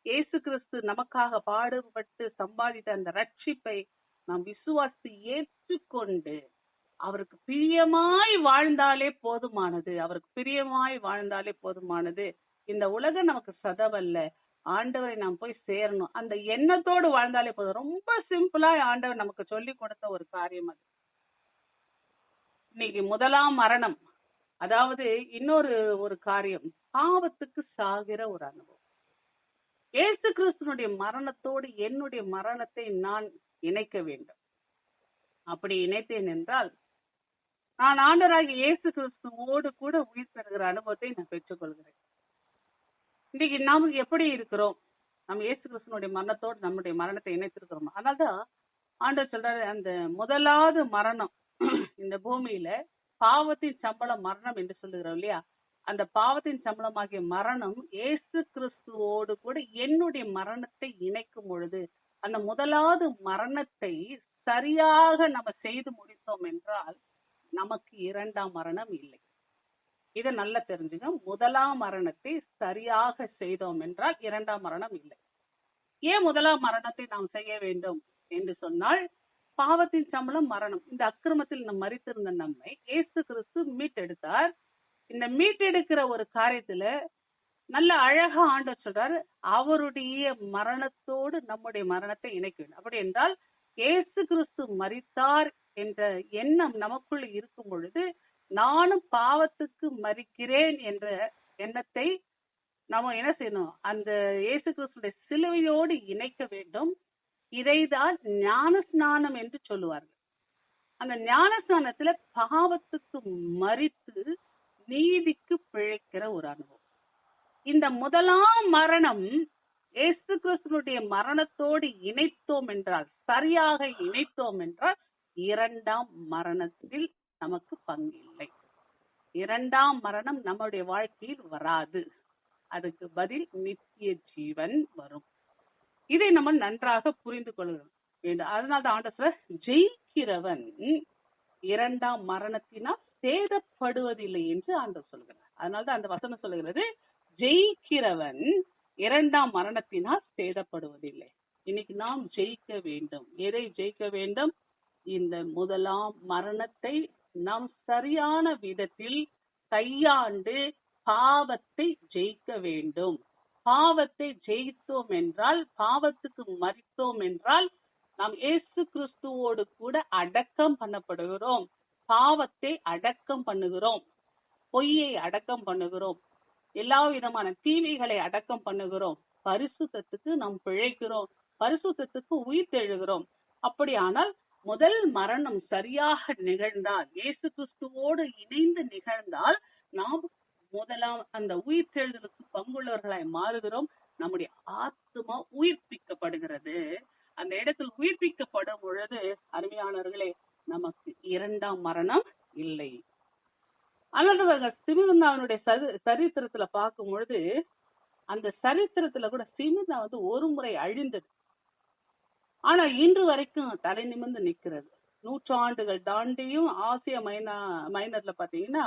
Speaker 1: இயேசு கிறிஸ்து நமக்காக பாடுபட்டு சம்பாதித்த அந்த ரட்சிப்பை நாம் விசுவாசி ஏற்றுக்கொண்டு அவருக்கு பிரியமாய் வாழ்ந்தாலே போதுமானது. அவருக்கு பிரியமாய் வாழ்ந்தாலே போதுமானது. இந்த உலகம் நமக்கு சதவல்ல, ஆண்டவரை நாம் போய் சேரணும், அந்த எண்ணத்தோடு வாழ்ந்தாலே போதும். ரொம்ப சிம்பிளா ஆண்டவர் நமக்கு சொல்லி கொடுத்த ஒரு காரியம் அது. இன்னைக்கு முதலாம் மரணம், அதாவது இன்னொரு ஒரு காரியம், பாவத்துக்கு சாகிற ஒரு அனுபவம். இயேசு கிறிஸ்துனுடைய மரணத்தோடு என்னுடைய மரணத்தை நான் இணைக்க வேண்டும். அப்படி இணைத்தேன் என்றால் நான் ஆண்டவராகிய இயேசு கிறிஸ்துவோடு கூட உயிர் பெறுகிற அனுபவத்தை நான் பெற்றுக்கொள்கிறேன். இன்னைக்கு நாம் எப்படி இருக்கிறோம்? நம்ம இயேசு கிறிஸ்துனுடைய மரணத்தோடு நம்முடைய மரணத்தை இணைத்திருக்கிறோம். அதனால்தான் ஆண்டவர் சொல்றாரு, அந்த முதலாவது மரணம் இந்த பூமியில பாவத்தின் சம்பளம் மரணம் என்று சொல்லுகிறோம் இல்லையா, அந்த பாவத்தின் சம்பளமாகிய மரணம் இயேசு கிறிஸ்துவோடு கூட என்னுடைய மரணத்தை இணைக்கும் பொழுது, அந்த முதலாவது மரணத்தை சரியாக நம்ம செய்து முடித்தோம் என்றால் நமக்கு இரண்டாம் மரணம் இல்லை. இதை நல்லா தெரிஞ்சுங்க. முதலாம் மரணத்தை சரியாக செய்தோம் என்றால் இரண்டாம் மரணம் இல்லை. ஏன் முதலாம் மரணத்தை நாம் செய்ய வேண்டும் என்று சொன்னால், பாவத்தின் சம்பளம் மரணம். இந்த அக்கிரமத்தில் நம் மரித்திருந்த நம்மை இயேசு கிறிஸ்து மீட்டெடுத்தார். இந்த மீட்டெடுக்கிற ஒரு காரியத்துல நல்ல அழகா ஆண்டவர் சொல்றாரு, அவருடைய மரணத்தோடு நம்முடைய மரணத்தை இணைக்க வேண்டும். அப்படி என்றால் இயேசு கிறிஸ்து மரித்தார் என்ற எண்ணம் நமக்குள்ள இருக்கும் பொழுது, நானும் பாவத்துக்கு மரிக்கிறேன் என்ற எண்ணத்தை நம்ம என்ன செய்யணும், அந்த இயேசு கிறிஸ்துடைய சிலுவையோடு இணைக்க வேண்டும். இதைதான் ஞான ஸ்நானம் என்று சொல்லுவார்கள். அந்த ஞான ஸ்நானத்துல பாவத்துக்கு மரித்து நீதிக்கு பிழைக்கிற ஒரு அனுபவம். இந்த முதலாம் மரணம் இயேசு கிறிஸ்துனுடைய மரணத்தோடு இணைத்தோம் என்றால், சரியாக இணைத்தோம் என்றால், இரண்டாம் மரணத்தில் நமக்கு பங்கில்லை. இரண்டாம் மரணம் நம்முடைய வாழ்க்கையில் வராது. அதுக்கு பதில் நித்திய ஜீவன் வரும். இதை நம்ம நன்றாக புரிந்து கொள்கிறோம். அதனால்தான் ஆண்டவர் ஜெயிக்கிறவன் இரண்டாம் மரணத்தினால் சேதப்படுவதில்லை என்று ஆண்டவர் சொல்கிறார். அதனால்தான் அந்த வசனம் சொல்கிறது, ஜெயிக்கிறவன் இரண்டாம் மரணத்தினால் சேதப்படுவதில்லை. இன்னைக்கு நாம் ஜெயிக்க வேண்டும். எதை ஜெயிக்க வேண்டும்? இந்த முதலாம் மரணத்தை நாம் சரியான விதத்தில் கையாண்டு பாவத்தை ஜெயிக்க வேண்டும். பாவத்தை ஜெயித்தோம் என்றால், பாவத்துக்கு மரித்தோம் என்றால், நாம் இயேசு கிறிஸ்துவோடு கூட அடக்கம் பண்ணப்படுகிறோம். பாவத்தை அடக்கம் பண்ணுகிறோம், பொய்யை அடக்கம் பண்ணுகிறோம், எல்லா விதமான தீமைகளை அடக்கம் பண்ணுகிறோம். பரிசுத்தத்துக்கு நாம் பிழைக்கிறோம், பரிசுத்தத்துக்கு உயிர் தெழுகிறோம். அப்படியானால் முதல் மரணம் சரியாக நிகழ்ந்தால், இயேசு கிறிஸ்துவோடு இணைந்து நிகழ்ந்தால், நாம் முதலாம் அந்த உயிர் தெழுதலுக்கு பங்குள்ளவர்களாய் மாறுகிறோம். நம்முடைய ஆத்மா உயிர்ப்பிக்கப்படுகிறது. அந்த இடத்தில் உயிர்ப்பிக்கப்படும் பொழுது அருமையானவர்களே, நமக்கு இரண்டாம் மரணம் இல்லை. அல்லது சிமிர்னாவினுடைய சரித்திரத்துல பார்க்கும் பொழுது, அந்த சரித்திரத்துல கூட சிமிர்னா ஒரு முறை அழிந்தது. ஆனா இன்று வரைக்கும் தலை நிமிர்ந்து நிக்கிறது. நூற்றாண்டுகள் தாண்டியும் ஆசிய மைனர்ல பாத்தீங்கன்னா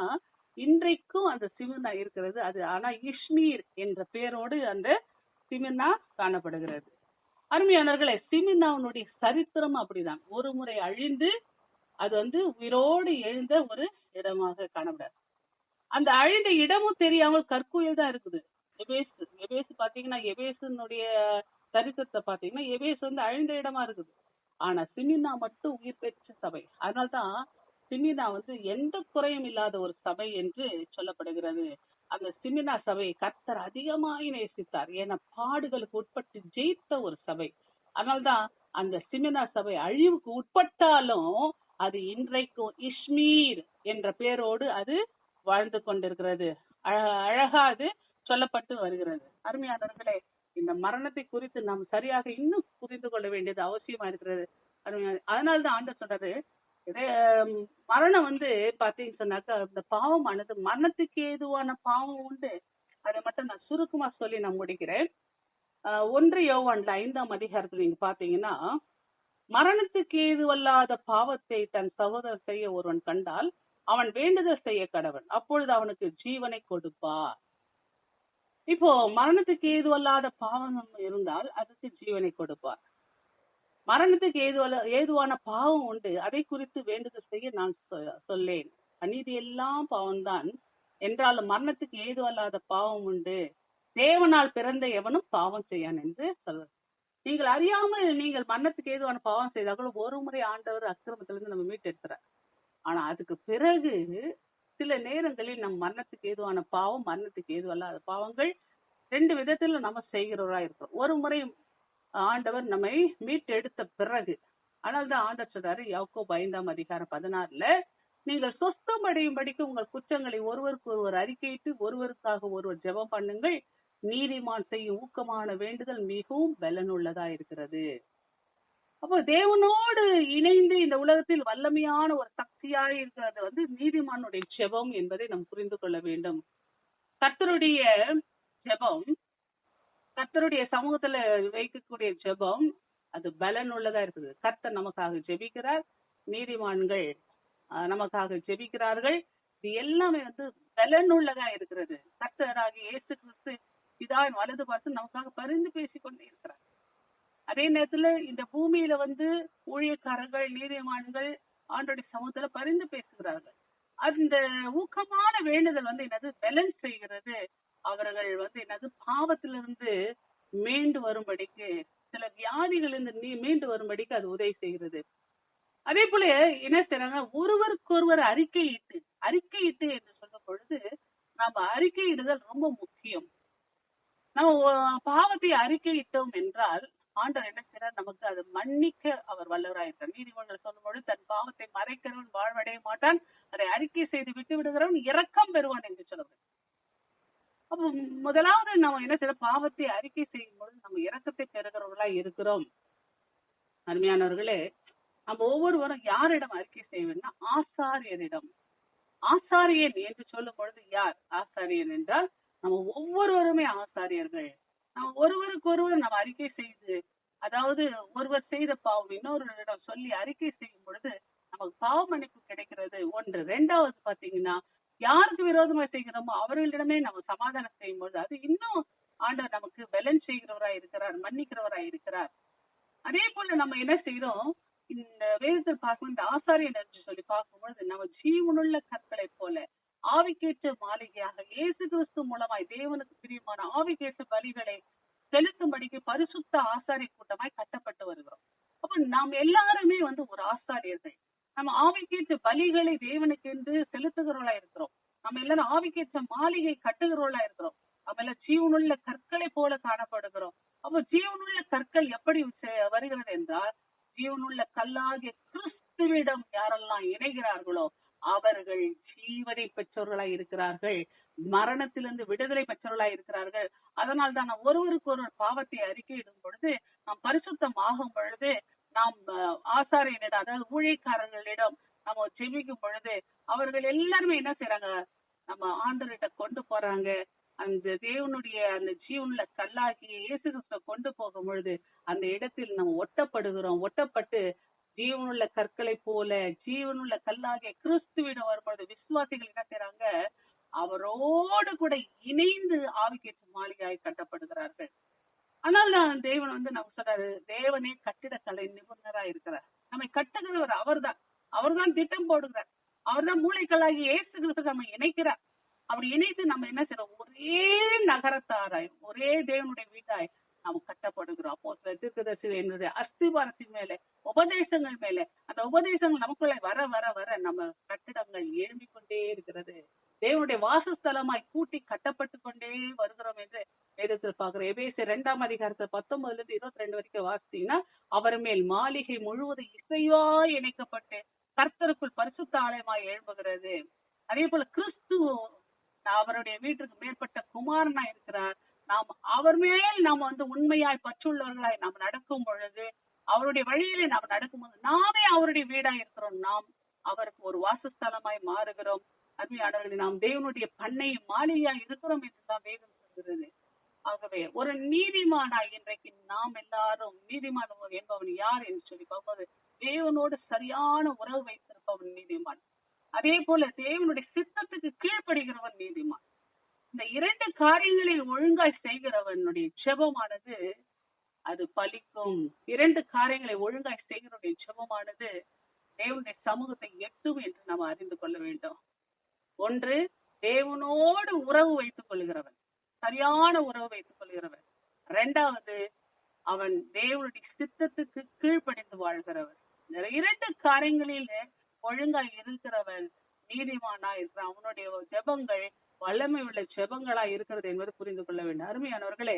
Speaker 1: இன்றைக்கும் அந்த சிமிர்னா இருக்கிறது. அது ஆனா இஷ்மீர் என்ற பெயரோடு அந்த சிமிர்னா காணப்படுகிறது. அருமையானவர்களே, சிமிர்னாவினுடைய சரித்திரம் அப்படிதான். ஒரு முறை அழிந்து அது உயிரோடு எழுந்த ஒரு இடமாக காணப்படாது. அந்த அழிந்த இடமும் தெரியாமல் கற்குயில் தான் இருக்குது. எபேசு பாத்தீங்கன்னா, எபேசுனுடைய சரித்திரத்தை பாத்தீங்கன்னா, எபேசு அழிந்த இடமா இருக்குது. ஆனா சிமிர்னா மட்டும் உயிர் பெற்ற சபை. அதனால்தான் சிமிர்னா எந்த குறையும் இல்லாத ஒரு சபை என்று சொல்லப்படுகிறது. அந்த சிமிர்னா சபையை கர்த்தர் அதிகமாய் நேசித்தார். ஏன்னா பாடுகளுக்கு உட்பட்டு ஜெயித்த ஒரு சபை. அதனால்தான் அந்த சிமிர்னா சபை அழிவுக்கு உட்பட்டாலும் அது இன்றைக்கும் இஷ்மீர் என்ற பெயரோடு அது வாழ்ந்து கொண்டிருக்கிறது. அழகா அது சொல்லப்பட்டு வருகிறது. அருமையானவர்களே, இந்த மரணத்தை குறித்து நாம் சரியாக இன்னும் புரிந்து கொள்ள வேண்டியது அவசியமா இருக்கிறது. அதனால்தான் ஆண்டவர் சொல்றாரு, மரணம் பாத்தீங்கன்னு சொன்னாக்கா, இந்த பாவமானது மரணத்துக்கு ஏதுவான பாவம் உண்டு. அதை மட்டும் நான் சுருக்கமா சொல்லி நான் முடிக்கிறேன். 1 யோவான்ல 5ஆம் அதிகாரத்துல நீங்க பாத்தீங்கன்னா, மரணத்துக்கு ஏதுவல்லாத பாவத்தை தன் சகோதரர் செய்ய ஒருவன் கண்டால் அவன் வேண்டுதல் செய்ய கடவன், அப்பொழுது அவனுக்கு ஜீவனை கொடுப்பார். இப்போ மரணத்துக்கு ஏதுவல்லாத பாவம் இருந்தால் அதுக்கு ஜீவனை கொடுப்பார். மரணத்துக்கு ஏதுவான பாவம் உண்டு, அதை குறித்து வேண்டுதல் செய்ய நான் சொல்லேன். அநீதி எல்லாம் பாவம்தான் என்றாலும் மரணத்துக்கு ஏதுவல்லாத பாவம் உண்டு. தேவனால் பிறந்த எவனும் பாவம் செய்யான் என்று சொல்வார். நீங்கள் அறியாமல் நீங்கள் மரணத்துக்கு ஏதுவான பாவம் செய்தால் ஒரு முறை ஆண்டவர் அக்கிரமத்திலிருந்து நம்ம மீட்டெடுக்கிறார். ஆனா அதுக்கு பிறகு சில நேரங்களில் நம் மரணத்துக்கு ஏதுவான பாவம், மரணத்துக்கு ஏதுவல்லாத பாவங்கள் 2 விதத்துல நம்ம செய்கிறவரா இருக்கிறோம். ஒரு முறை ஆண்டவர் நம்மை மீட்டெடுத்த பிறகு, ஆனால்தான் ஆண்டவர் சொல்றாரு யாக்கோபு 5ஆம் அதிகாரம் 16ல, நீங்கள் சொஸ்தம் அடையும்படிக்கு உங்கள் குற்றங்களை ஒருவருக்கு ஒருவர் அறிக்கையிட்டு ஒருவருக்காக ஒருவர் ஜெபம் பண்ணுங்கள். நீதிமான் செய்யும் ஊக்கமான வேண்டுதல் மிகவும் பலனுள்ளதா இருக்கிறது. அப்போ தேவனோடு இணைந்து இந்த உலகத்தில் வல்லமையான ஒரு சக்தியாய் இருக்கிறது நீதிமானுடைய ஜெபம் என்பதை நாம் புரிந்து கொள்ள வேண்டும். கர்த்தருடைய ஜெபம், கர்த்தருடைய சமூகத்துல வைக்கக்கூடிய ஜெபம் அது பலனுள்ளதா இருக்குது. கர்த்தர் நமக்காக ஜெபிக்கிறார், நீதிமான்கள் நமக்காக ஜெபிக்கிறார்கள். இது எல்லாமே பலனுள்ளதா இருக்கிறது. கர்த்தராகிய இயேசு கிறிஸ்து பிதாவின் வலது பார்த்து நமக்காக பரிந்து பேசிக்கொண்டே இருக்கிறார். அதே நேரத்துல இந்த பூமியில ஊழியக்காரர்கள், நீதிமான்கள் ஆண்டோடைய சமூகத்துல பரிந்து பேசுகிறார்கள். அந்த ஊக்கமான வேண்டுதல் என்னது பலன் செய்கிறது. அவர்கள் என்னது பாவத்திலிருந்து மீண்டு வரும்படிக்கு, சில வியாதிகளிலிருந்து மீண்டு வரும்படிக்கு அது உதவி செய்கிறது. அதே போல என்ன செய்யறாங்க, ஒருவருக்கொருவர் அறிக்கையிட்டு என்று சொல்லும் பொழுது நாம அறிக்கையிடுதல் ரொம்ப முக்கியம். நம்ம பாவத்தை அறிக்கையிட்டோம் என்றால் ஆண்டவர் என்ன செய்யறார், நமக்கு அதை மன்னிக்க அவர் வல்லவராயிருக்கார். நீதிமன்றம் சொல்லும் பொழுது தன் பாவத்தை மறைக்கிறவன் வாழ்வடைய மாட்டான், அதை அறிக்கை செய்து விட்டு விடுகிறவன் இரக்கம் பெறுவான் என்று சொல்லுவார். அப்போ முதலாவது நம்ம என்ன செய்யறோம், பாவத்தை அறிக்கை செய்யும் பொழுது நம்ம இரக்கத்தை பெறுகிறவர்களா இருக்கிறோம். அருமையானவர்களே, நம்ம ஒவ்வொருவரும் யாரிடம் அறிக்கை செய்வோம்னா ஆசாரியரிடம். ஆசாரியன் என்று சொல்லும் பொழுது யார் ஆசாரியன் என்றால் நம்ம ஒவ்வொருவருமே ஆசாரியர்கள். நம்ம ஒருவருக்கொருவர் நம்ம அறிக்கை செய்து, அதாவது ஒருவர் செய்த பாவம் இன்னொருவரிடம் சொல்லி அறிக்கை செய்யும் பொழுது நமக்கு பாவ மன்னிப்பு கிடைக்கிறது ஒன்று. ரெண்டாவது பாத்தீங்கன்னா, யாருக்கு விரோதமா செய்கிறோமோ அவர்களிடமே நம்ம சமாதானம் செய்யும் பொழுது அது இன்னும் ஆண்டவர் நமக்கு பலன் செய்கிறவராய் இருக்கிறார், மன்னிக்கிறவராய் இருக்கிறார். அதே போல நம்ம என்ன செய்யறோம், இந்த வேதத்தில் பார்க்கும் இந்த ஆசாரியன் என்று சொல்லி பார்க்கும்பொழுது நம்ம ஜீவனுள்ள கற்களை போல ஆவிக்கேற்ற மாளிகையாக இயேசு கிறிஸ்து மூலமாய் தேவனுக்கு பிரியமான ஆவிக்கேற்ற பலிகளை செலுத்தும்படிக்கு பரிசுத்த ஆசாரிய கூட்டமாய் கட்டப்பட்டு வருகிறோம். அப்ப நாம் எல்லாருமே ஒரு ஆசாரியர்கள். நம்ம ஆவிக்கேற்ற பலிகளை தேவனுக்கு என்று செலுத்துகிறவர்களா இருக்கிறோம். நம்ம எல்லாரும் ஆவிக்கேற்ற மாளிகை கட்டுகிறவர்களா இருக்கிறோம். நம்ம எல்லாம் ஜீவனுள்ள கற்களை போல காணப்படுகிறோம். அப்போ ஜீவனுள்ள கற்கள் எப்படி வருகிறது என்றால், ஜீவனுள்ள கல்லாகிய கிறிஸ்துவிடம் யாரெல்லாம் இணைகிறார்களோ அவர்கள் ஜீவனை பெற்றவர்களாய் இருக்கிறார்கள், மரணத்திலிருந்து விடுதலை பெற்றவர்களாய் இருக்கிறார்கள். அதனால் தான் நாம் ஒருவருக்கு ஒரு பாவத்தை அறிக்கையிடும் பொழுது, நாம் பரிசுத்தம் ஆகும் பொழுது, நாம் ஆசாரியனிடம் அதாவது ஊழியக்காரர்களிடம் நம்ம ஜெபிக்கும் பொழுது அவர்கள் எல்லாருமே என்ன செய்யறாங்க, நம்ம ஆண்டவர்கிட்ட கொண்டு போறாங்க. அந்த தேவனுடைய அந்த ஜீவனுள்ள கல்லாகிய இயேசு கிறிஸ்துவை கொண்டு போகும் பொழுது அந்த இடத்தில் நம்ம ஒட்டப்படுகிறோம். ஒட்டப்பட்டு ஜீவனுள்ள கற்களை போல ஜீவனுள்ள கல்லாகிய கிறிஸ்துவிடம் வரும்பொழுது விசுவாசிகள் என்ன செய்யறாங்க, அவரோடு கூட இணைந்து ஆவிக்கேற்ற மாளிகையாய் கட்டப்படுகிறார்கள். ஆனால் தான் தேவன் நமக்கு சொல்றாரு, தேவனே கட்டிடக்கலை நிபுணரா இருக்கிறார். நம்மை கட்டுகிறவர் அவர்தான் திட்டம் போடுகிறார். அவர்தான் மூளைக்கல்லாகி இயேசு கிறிஸ்து நம்ம இணைக்கிறார். அப்படி இணைத்து நம்ம என்ன செய்யறோம், ஒரே நகரத்தாராய் ஒரே தேவனுடைய வீட்டாய் நாம் கட்டப்படுகிறோம். அப்போ என்னுடைய அஸ்திபாரத்தின் மேல உபதேசங்கள் மேல அந்த உபதேசங்கள் நமக்குள்ள வர வர வர நம்ம கட்டிடங்கள் எழும்பிக் கொண்டே இருக்கிறது. தேவனுடைய வாசஸ்தலமாய் கூட்டி கட்டப்பட்டு கொண்டே வருகிறோம் என்று வேதத்தில் பார்க்கிறோம். எபேசியர் 2ஆம் அதிகாரத்தில் 19-22 வரைக்கும் வாசித்தீங்கன்னா, அவர் மேல் மாளிகை முழுவதும் இசையாய் இணைக்கப்பட்டு கர்த்தருக்குள் பரிசுத்த ஆலயமாய் எழும்புகிறது. அதே போல கிறிஸ்து அவருடைய வீட்டுக்கு மேற்பட்ட குமாரனா இருக்கிறார். நாம் அவர் மேல் நாம் உண்மையாய் பற்றுள்ளவர்களாய் நாம் நடக்கும் பொழுது, அவருடைய வழியிலே நாம் நடக்கும்போது நாமே அவருடைய வீடாய் இருக்கிறோம். நாம் அவருக்கு ஒரு வாசஸ்தலமாய் மாறுகிறோம். அருமையானவர்களே, நாம் தேவனுடைய பண்ணை மாளிகையாய் இருக்கிறோம் என்றுதான் வேதம் சொல்கிறது. ஆகவே ஒரு நீதிமானாய் இன்றைக்கு நாம் எல்லாரும் நீதிமான் என்பவன் யார் என்று சொல்லி பார்ப்பது, தேவனோடு சரியான உறவு வைத்திருப்பவன் நீதிமான். அதே போல தேவனுடைய சித்தத்துக்கு கீழ்ப்படுகிறவன் நீதிமான். இந்த 2 காரியங்களை ஒழுங்காய் செய்கிறவனுடைய ஜெபமானது அது பலிக்கும். 2 காரியங்களை ஒழுங்காய் செய்கிறவனுடைய ஜெபமானது தேவனுடைய சமூகத்தை எட்டும் என்று நாம் அறிந்து கொள்ள வேண்டும். ஒன்று, தேவனோடு உறவு வைத்துக் கொள்கிறவன், சரியான உறவு வைத்துக் கொள்கிறவன். 2வது, அவன் தேவனுடைய சித்தத்துக்கு கீழ்ப்படிந்து வாழ்கிறவன். இந்த 2 காரியங்களில் ஒழுங்காய் இருக்கிறவன் நீதிமானா இருக்கிறான். அவனுடைய ஜெபங்கள் வல்லமை உள்ள ஜெபங்களா இருக்கிறது என்பது புரிந்து கொள்ள வேண்டும். அருமையானவர்களே,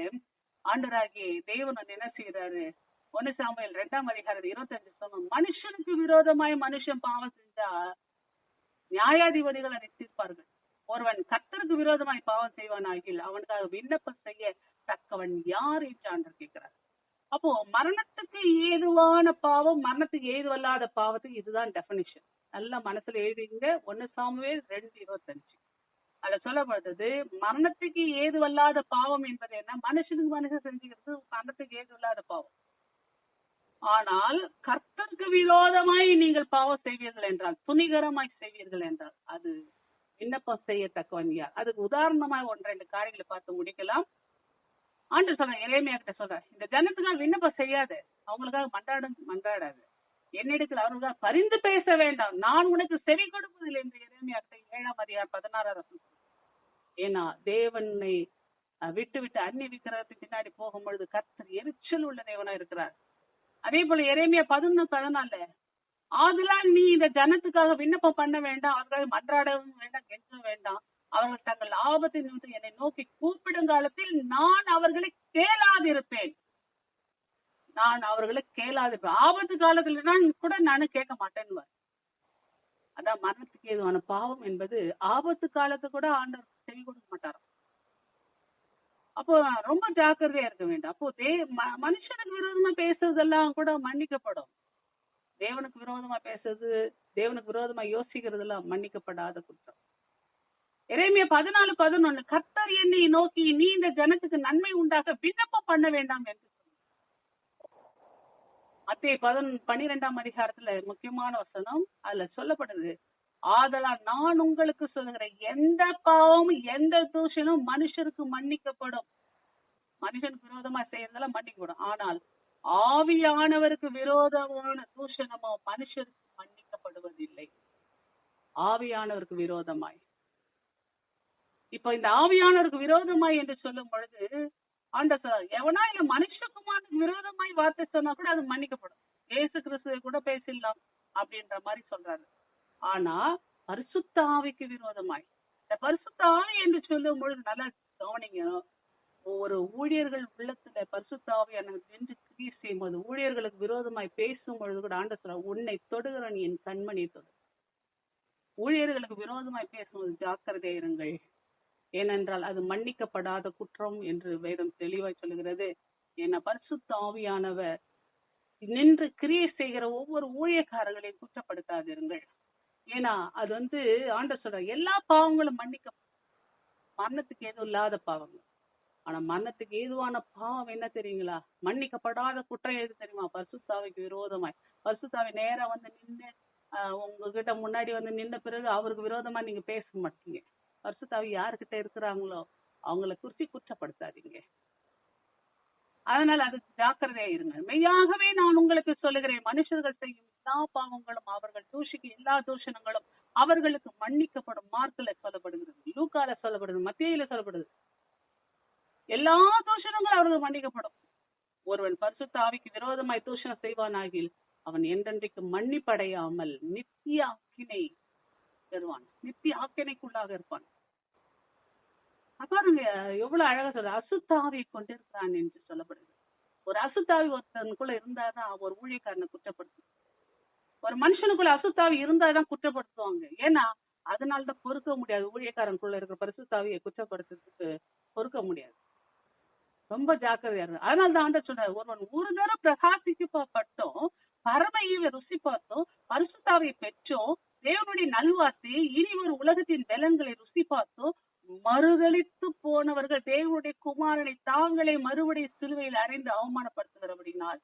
Speaker 1: ஆண்டவராகிய தேவன் என்ன செய்யறாரு, 1 சாமுவேல் 2ஆம் அதிகாரம் 25 சொன்ன, மனுஷனுக்கு விரோதமாய் மனுஷன் பாவம் செஞ்சா நியாயாதிபதிகள் அதை தீர்ப்பார்கள். ஒருவன் கர்த்தருக்கு விரோதமாய் பாவம் செய்வானாகில் அவனுக்காக விண்ணப்பம் செய்ய தக்கவன் யார் என்று ஆண்டவர் கேட்கிறார். அப்போ மரணத்துக்கு ஏதுவான பாவம், மரணத்துக்கு ஏதுவல்லாத பாவத்துக்கு இதுதான் டெபினிஷன். நல்லா மனசுல எழுதிங்க. 1 சாமுவேல் 2:25 அதுல சொல்லப்படுறது, மரணத்துக்கு ஏதுவல்லாத பாவம் என்பது என்ன, மனுஷனுக்கு மனுஷன் செஞ்சுக்கிறது மரணத்துக்கு ஏதுவல்லாத பாவம். ஆனால் கர்த்தருக்கு விரோதமாய் நீங்கள் பாவம் செய்வீர்கள் என்றால், துணிகரமாய் செய்வீர்கள் என்றால் அது விண்ணப்பம் செய்யத்தக்கவன் யார். அதுக்கு உதாரணமாய் 1-2 காரியங்களை பார்த்து முடிக்கலாம். ஆண்டு சொல்ற எரேமியா கிட்ட சொல்ற, இந்த ஜனத்துக்காக விண்ணப்பம் செய்யாது, அவங்களுக்காக மன்றாடாது, என்னிடத்தில் அவர்களுக்காக பரிந்து பேச வேண்டாம், நான் உனக்கு செவி கொடுப்பதில்லை என்று எரேமியா கிட்ட 7ஆம் அதிகாரம் 16 வசனம். ஏன்னா தேவனை விட்டு விட்டு அந்நிய விக்கிரகத்துக்கு பின்னாடி போகும்பொழுது கர்த்தர் எரிச்சல் உள்ள தேவனா இருக்கிறார். அதே போல எரேமியா 11:14 ஆதலால் நீ இந்த ஜனத்துக்காக விண்ணப்பம் பண்ண வேண்டாம், அவர்கள் மன்றாடவும் வேண்டாம், கெஞ்சவும் வேண்டாம். அவர்கள் தங்கள் ஆபத்தின் நிமித்தம் என்னை நோக்கி கூப்பிடும் காலத்தில் நான் அவர்களை கேளாதிருப்பேன். நான் அவர்களை கேளாதிருப்பேன். ஆபத்து காலத்துல கூட நானும் கேட்க மாட்டேன்னு. அதான் மரணத்துக்கு ஏதுவான பாவம் என்பது ஆபத்து காலத்து கூட ஆண்டவர் செவி கொடுக்க மாட்டார். அப்போ ரொம்ப ஜாக்கிரதையா இருக்க வேண்டும். அப்போ மனுஷனுக்கு விரோதமா பேசுறதெல்லாம் கூட மன்னிக்கப்படும். தேவனுக்கு விரோதமா பேசுறது, தேவனுக்கு விரோதமா யோசிக்கிறது எல்லாம் மன்னிக்கப்படாத குற்றம். எரேமியா 14:11 கர்த்தர் என்னை நோக்கி நீ இந்த ஜனத்துக்கு நன்மை உண்டாக விண்ணப்பம் பண்ண வேண்டாம் என்று மத்தேயு 12ஆம் அதிகாரத்துல முக்கியமான வசனம் அதுல சொல்லப்படுது. ஆதலால் நான் உங்களுக்கு சொல்லுகிறேன், எந்த பாவமும் எந்த தூஷனும் மனுஷருக்கு மன்னிக்கப்படும். மனுஷனுக்கு விரோதமா செய்யறதெல்லாம் மன்னிக்கப்படும். ஆனால் ஆவியானவருக்கு விரோதமான தூஷணமோ மனுஷருக்கு மன்னிக்கப்படுவதில்லை. ஆவியானவருக்கு விரோதமாய், இப்ப இந்த ஆவியானவருக்கு விரோதமாய் என்று சொல்லும் பொழுது எவனா இல்ல மனுஷகுமாருக்கு விரோதமாய் வார்த்தை சொன்னா கூட அது மன்னிக்கப்படும். இயேசு கிறிஸ்துவை கூட பேசிடலாம் அப்படின்ற மாதிரி சொல்றாரு. ஆனா பரிசுத்த ஆவிக்கு விரோதமாய், இந்த பரிசுத்த ஆவி என்று சொல்லும் பொழுது நல்லா கவனிங்க. ஒரு ஊழியர்கள் உள்ளத்துல பரிசுத்த ஆவியான நின்று கிரியை செய்யும் போது ஊழியர்களுக்கு விரோதமாய் பேசும் பொழுது கூட ஆண்டவர் சொல்ற, உன்னை தொடுகிறன் என் கண்மணி தொடு. ஊழியர்களுக்கு விரோதமாய் பேசும்போது ஜாக்கிரதையா இருங்கள், ஏனென்றால் அது மன்னிக்கப்படாத குற்றம் என்று வேதம் தெளிவாய் சொல்லுகிறது. ஏன்னா பரிசுத்த ஆவியானவர் நின்று கிரியை செய்கிற ஒவ்வொரு ஊழியக்காரர்களையும் குற்றப்படுத்தாதிருங்கள். ஏன்னா அது ஆண்டவர் சொல்ற எல்லா பாவங்களும் மன்னிக்க, மரணத்துக்கு ஏதும் இல்லாத பாவங்கள். ஆனா மரணத்துக்கு ஏதுவான பாவம் என்ன தெரியுங்களா? மன்னிக்கப்படாத குற்றம் எது தெரியுமா? பரிசுத்தாவிக்கு விரோதமாய். பரிசுத்தாவி நேரா நின்று உங்ககிட்ட முன்னாடி நின்ன பிறகு அவருக்கு விரோதமா நீங்க பேச மாட்டீங்க. பரிசுத்தாவி யாருக்கிட்ட இருக்கிறாங்களோ அவங்களை குறிச்சு குற்றப்படுத்தாதீங்க. அதனால அதுக்கு ஜாக்கிரதையா இருங்க. மெய்யாகவே நான் உங்களுக்கு சொல்லுகிறேன், மனுஷர்கள் செய்யும் எல்லா பாவங்களும் அவர்கள் தூஷிக்கும் எல்லா தூஷணங்களும் அவர்களுக்கு மன்னிக்கப்படும். மார்க்ல சொல்லப்படுகிறது, லூக்கால சொல்லப்படுது, மத்தேயுல சொல்லப்படுது. எல்லா தூஷணங்களும் அவர்களுக்கு மன்னிக்கப்படும். ஒருவன் பரிசுத்த ஆவிக்கு விரோதமாய் தூஷணம் செய்வானாகில் அவன் என்றென்றைக்கு மன்னிப்படையாமல் நித்திய ஆக்கினை பெறுவான், நித்திய ஆக்கினைக்குள்ளாக இருப்பான். பாருங்க எவ்வளவு அழகா சொல்ற, அசுத்தாவியை கொண்டிருக்கிறான் என்று சொல்லப்படுது. ஒரு அசுத்தாவி ஒருத்தனுக்குள்ள இருந்தாதான் ஒரு ஊழியக்காரனை குற்றப்படுத்தும். ஒரு மனுஷனுக்குள்ள அசுத்தாவி இருந்தாதான் குற்றப்படுத்துவாங்க. ஏன்னா அதனால்தான் பொறுக்க முடியாது. ஊழியக்காரனுக்குள்ள இருக்கிற பரிசுத்தாவியை குற்றப்படுத்துறதுக்கு பொறுக்க முடியாது. ரொம்ப ஜாக்கிரதையா இருக்கு. அதனால்தான் ஆண்டவர் சொல்றாரு, ஒருவன் ஒரு தரம் பிரகாசிக்கப்பட்டோம், பரம ஈவை ருசி பார்த்தோம், பரிசுத்தாவியை பெற்றோம், தேவனுடைய நல்வாசி இனி ஒரு உலகத்தின் பலன்களை ருசி பார்த்தோம், மறுதளித்து போனவர்கள் தேவனுடைய குமாரனை தாங்களே மறுபடியும் சிலுவையில் அறைந்து அவமானப்படுத்துகிறபடினால்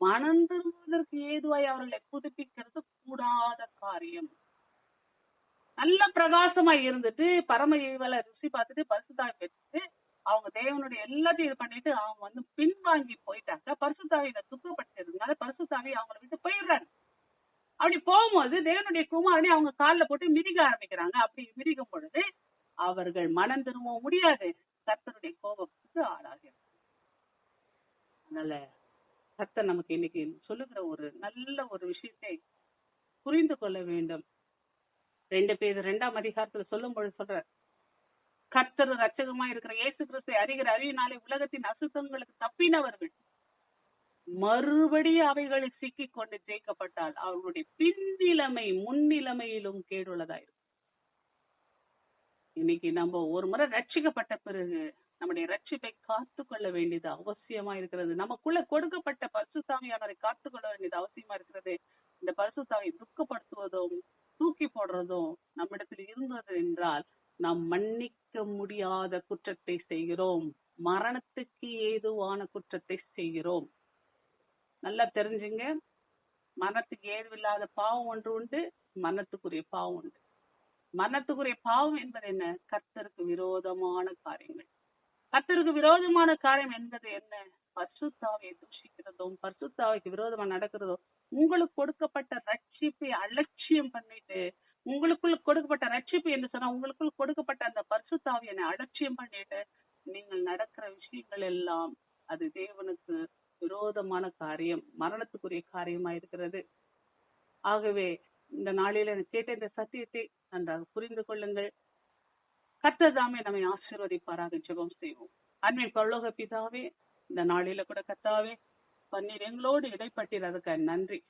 Speaker 1: மனம் திரும்புவதற்கு ஏதுவாய் அவர்களை புதுப்பிக்கிறது கூடாத காரியம். நல்ல பிரகாசமாய் இருந்துட்டு பரம ஈவலை ருசி பார்த்துட்டு பரிசுத்தாவை பெற்றுட்டு அவங்க தேவனுடைய எல்லாத்தையும் இது பண்ணிட்டு அவங்க பின்வாங்கி போயிட்டாங்க. பரிசுத்தாவியை துக்கப்படுத்துறதுனால பரிசுத்தாவி அவங்களை விட்டு போயிடுறாங்க. அப்படி போகும்போது தேவனுடைய குமாரனை அவங்க காலில் போட்டு மிதிக்க ஆரம்பிக்கிறாங்க. அப்படி மிதிக்கும் பொழுது அவர்கள் மனம் திரும்ப முடியாது, கர்த்தருடைய கோபத்துக்கு ஆளாகிறார். அதனால கர்த்தர் நமக்கு இன்னைக்கு சொல்லுகிற ஒரு நல்ல ஒரு விஷயத்தை புரிந்து கொள்ள வேண்டும். 2 பேர் 2ஆம் அதிகாரத்துல சொல்லும் பொழுது சொல்ற, கர்த்தர் ரட்சகமா இருக்கிற இயேசு கிறிஸ்துவை அறிகிற அறிவினாலே உலகத்தின் அசுத்தங்களுக்கு தப்பினவர்கள் மறுபடியும் அவைகளில் சிக்கி கொண்டு ஜெயிக்கப்பட்டால் அவர்களுடைய பின்னிலைமை முன்னிலைமையிலும் கேடுள்ளதாயிருக்கும். இன்னைக்கு நம்ம ஒரு முறை ரட்சிக்கப்பட்ட பிறகு நம்முடைய ரட்சிப்பை காத்து கொள்ள வேண்டியது அவசியமா இருக்கிறது. நமக்குள்ள கொடுக்கப்பட்ட பரிசுத்தாவியானவரை காத்துக்கொள்ள வேண்டியது அவசியமா இருக்கிறது. இந்த பரிசுத்தாவை துக்கப்படுத்துவதும் தூக்கி போடுறதும் நம்மிடத்தில் இருந்தது என்றால் நாம் மன்னிக்க முடியாத குற்றத்தை செய்கிறோம், மரணத்துக்கு ஏதுவான குற்றத்தை செய்கிறோம். நல்லா தெரிஞ்சுங்க, மரணத்துக்கு ஏதுவில்லாத பாவம் ஒன்று உண்டு, மரணத்துக்குரிய பாவம் உண்டு. மரணத்துக்குரிய பாவம் என்பது என்ன? கர்த்தருக்கு விரோதமான காரியங்கள். கர்த்தருக்கு விரோதமான காரியம் என்பது என்ன? பரிசுத்தாவியை தூஷிக்கிறதும் பரிசுத்தாவிக்கு விரோதமா நடக்கிறதும் உங்களுக்கு கொடுக்கப்பட்ட ரட்சிப்பை அலட்சியம் பண்ணிட்டு உங்களுக்குள் கொடுக்கப்பட்ட ரட்சிப்பு என்று சொன்னா உங்களுக்குள் கொடுக்கப்பட்ட அந்த பரிசுத்த ஆவியை அலட்சியம் பண்ணிட்டு நீங்கள் நடக்கிற விஷயங்கள் எல்லாம் அது தேவனுக்கு விரோதமான காரியம், மரணத்துக்குரிய காரியமா இருக்கிறது. ஆகவே இந்த நாளில கேட்ட இந்த சத்தியத்தை நன்றாக புரிந்து கொள்ளுங்கள். கர்த்தர் தாமே நம்மை ஆசீர்வதிப்பாராக. ஜெபம் செய்வோம். அன்பின் பரலோக பிதாவே, இந்த நாளில கூட கர்த்தாவே பன்னீர் எங்களோடு இடைப்பட்டிருக்க நன்றி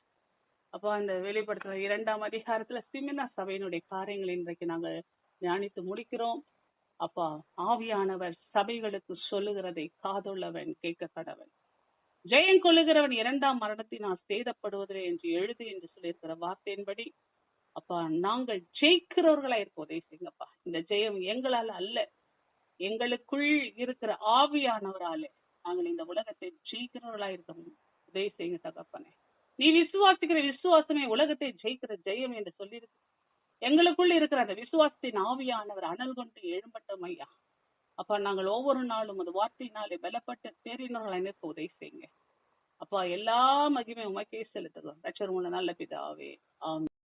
Speaker 1: அப்பா. இந்த வெளிப்படுத்துற 2ஆம் அதிகாரத்துல சிமினா சபையினுடைய காரியங்களை இன்றைக்கு நாங்கள் தியானித்து முடிக்கிறோம். அப்பா, ஆவியானவர் சபைகளுக்கு சொல்லுகிறதை காதுள்ளவன் கேட்க கடவன். ஜெயம் கொள்ளுகிறவன் 2ஆம் மரணத்தினால் சேதப்படுவதில்லை என்று எழுது என்று சொல்லியிருக்கிற வார்த்தையின்படி அப்பா நாங்கள் ஜெயிக்கிறவர்களா இருக்க உதவி செய்யுங்கப்பா. இந்த ஜெயம் எங்களால அல்ல, எங்களுக்குள் இருக்கிற ஆவியானவரால நாங்கள் இந்த உலகத்தை ஜெயிக்கிறவர்களா இருக்க உதவி செய்யுங்க தகப்பனே. நீ விசுவாசிக்கிற விசுவாசமே உலகத்தை ஜெயிக்கிற ஜெயம் என்று சொல்லியிருக்கு. எங்களுக்குள்ள இருக்கிற அந்த விசுவாசத்தின் ஆவியானவர் அனல் கொண்டு எழும்பட்டும் ஐயா. அப்பா நாங்கள் ஒவ்வொரு நாளும் அது வார்த்தையினாலே பலப்பட்டு தேறினவர்களாக இருக்க உதவி செய்யுங்க அப்பா. எல்லா மகிமையும் உமக்கே செலுத்துகிறோம். ரட்சகர் நல்ல பிதாவே, ஆமென்.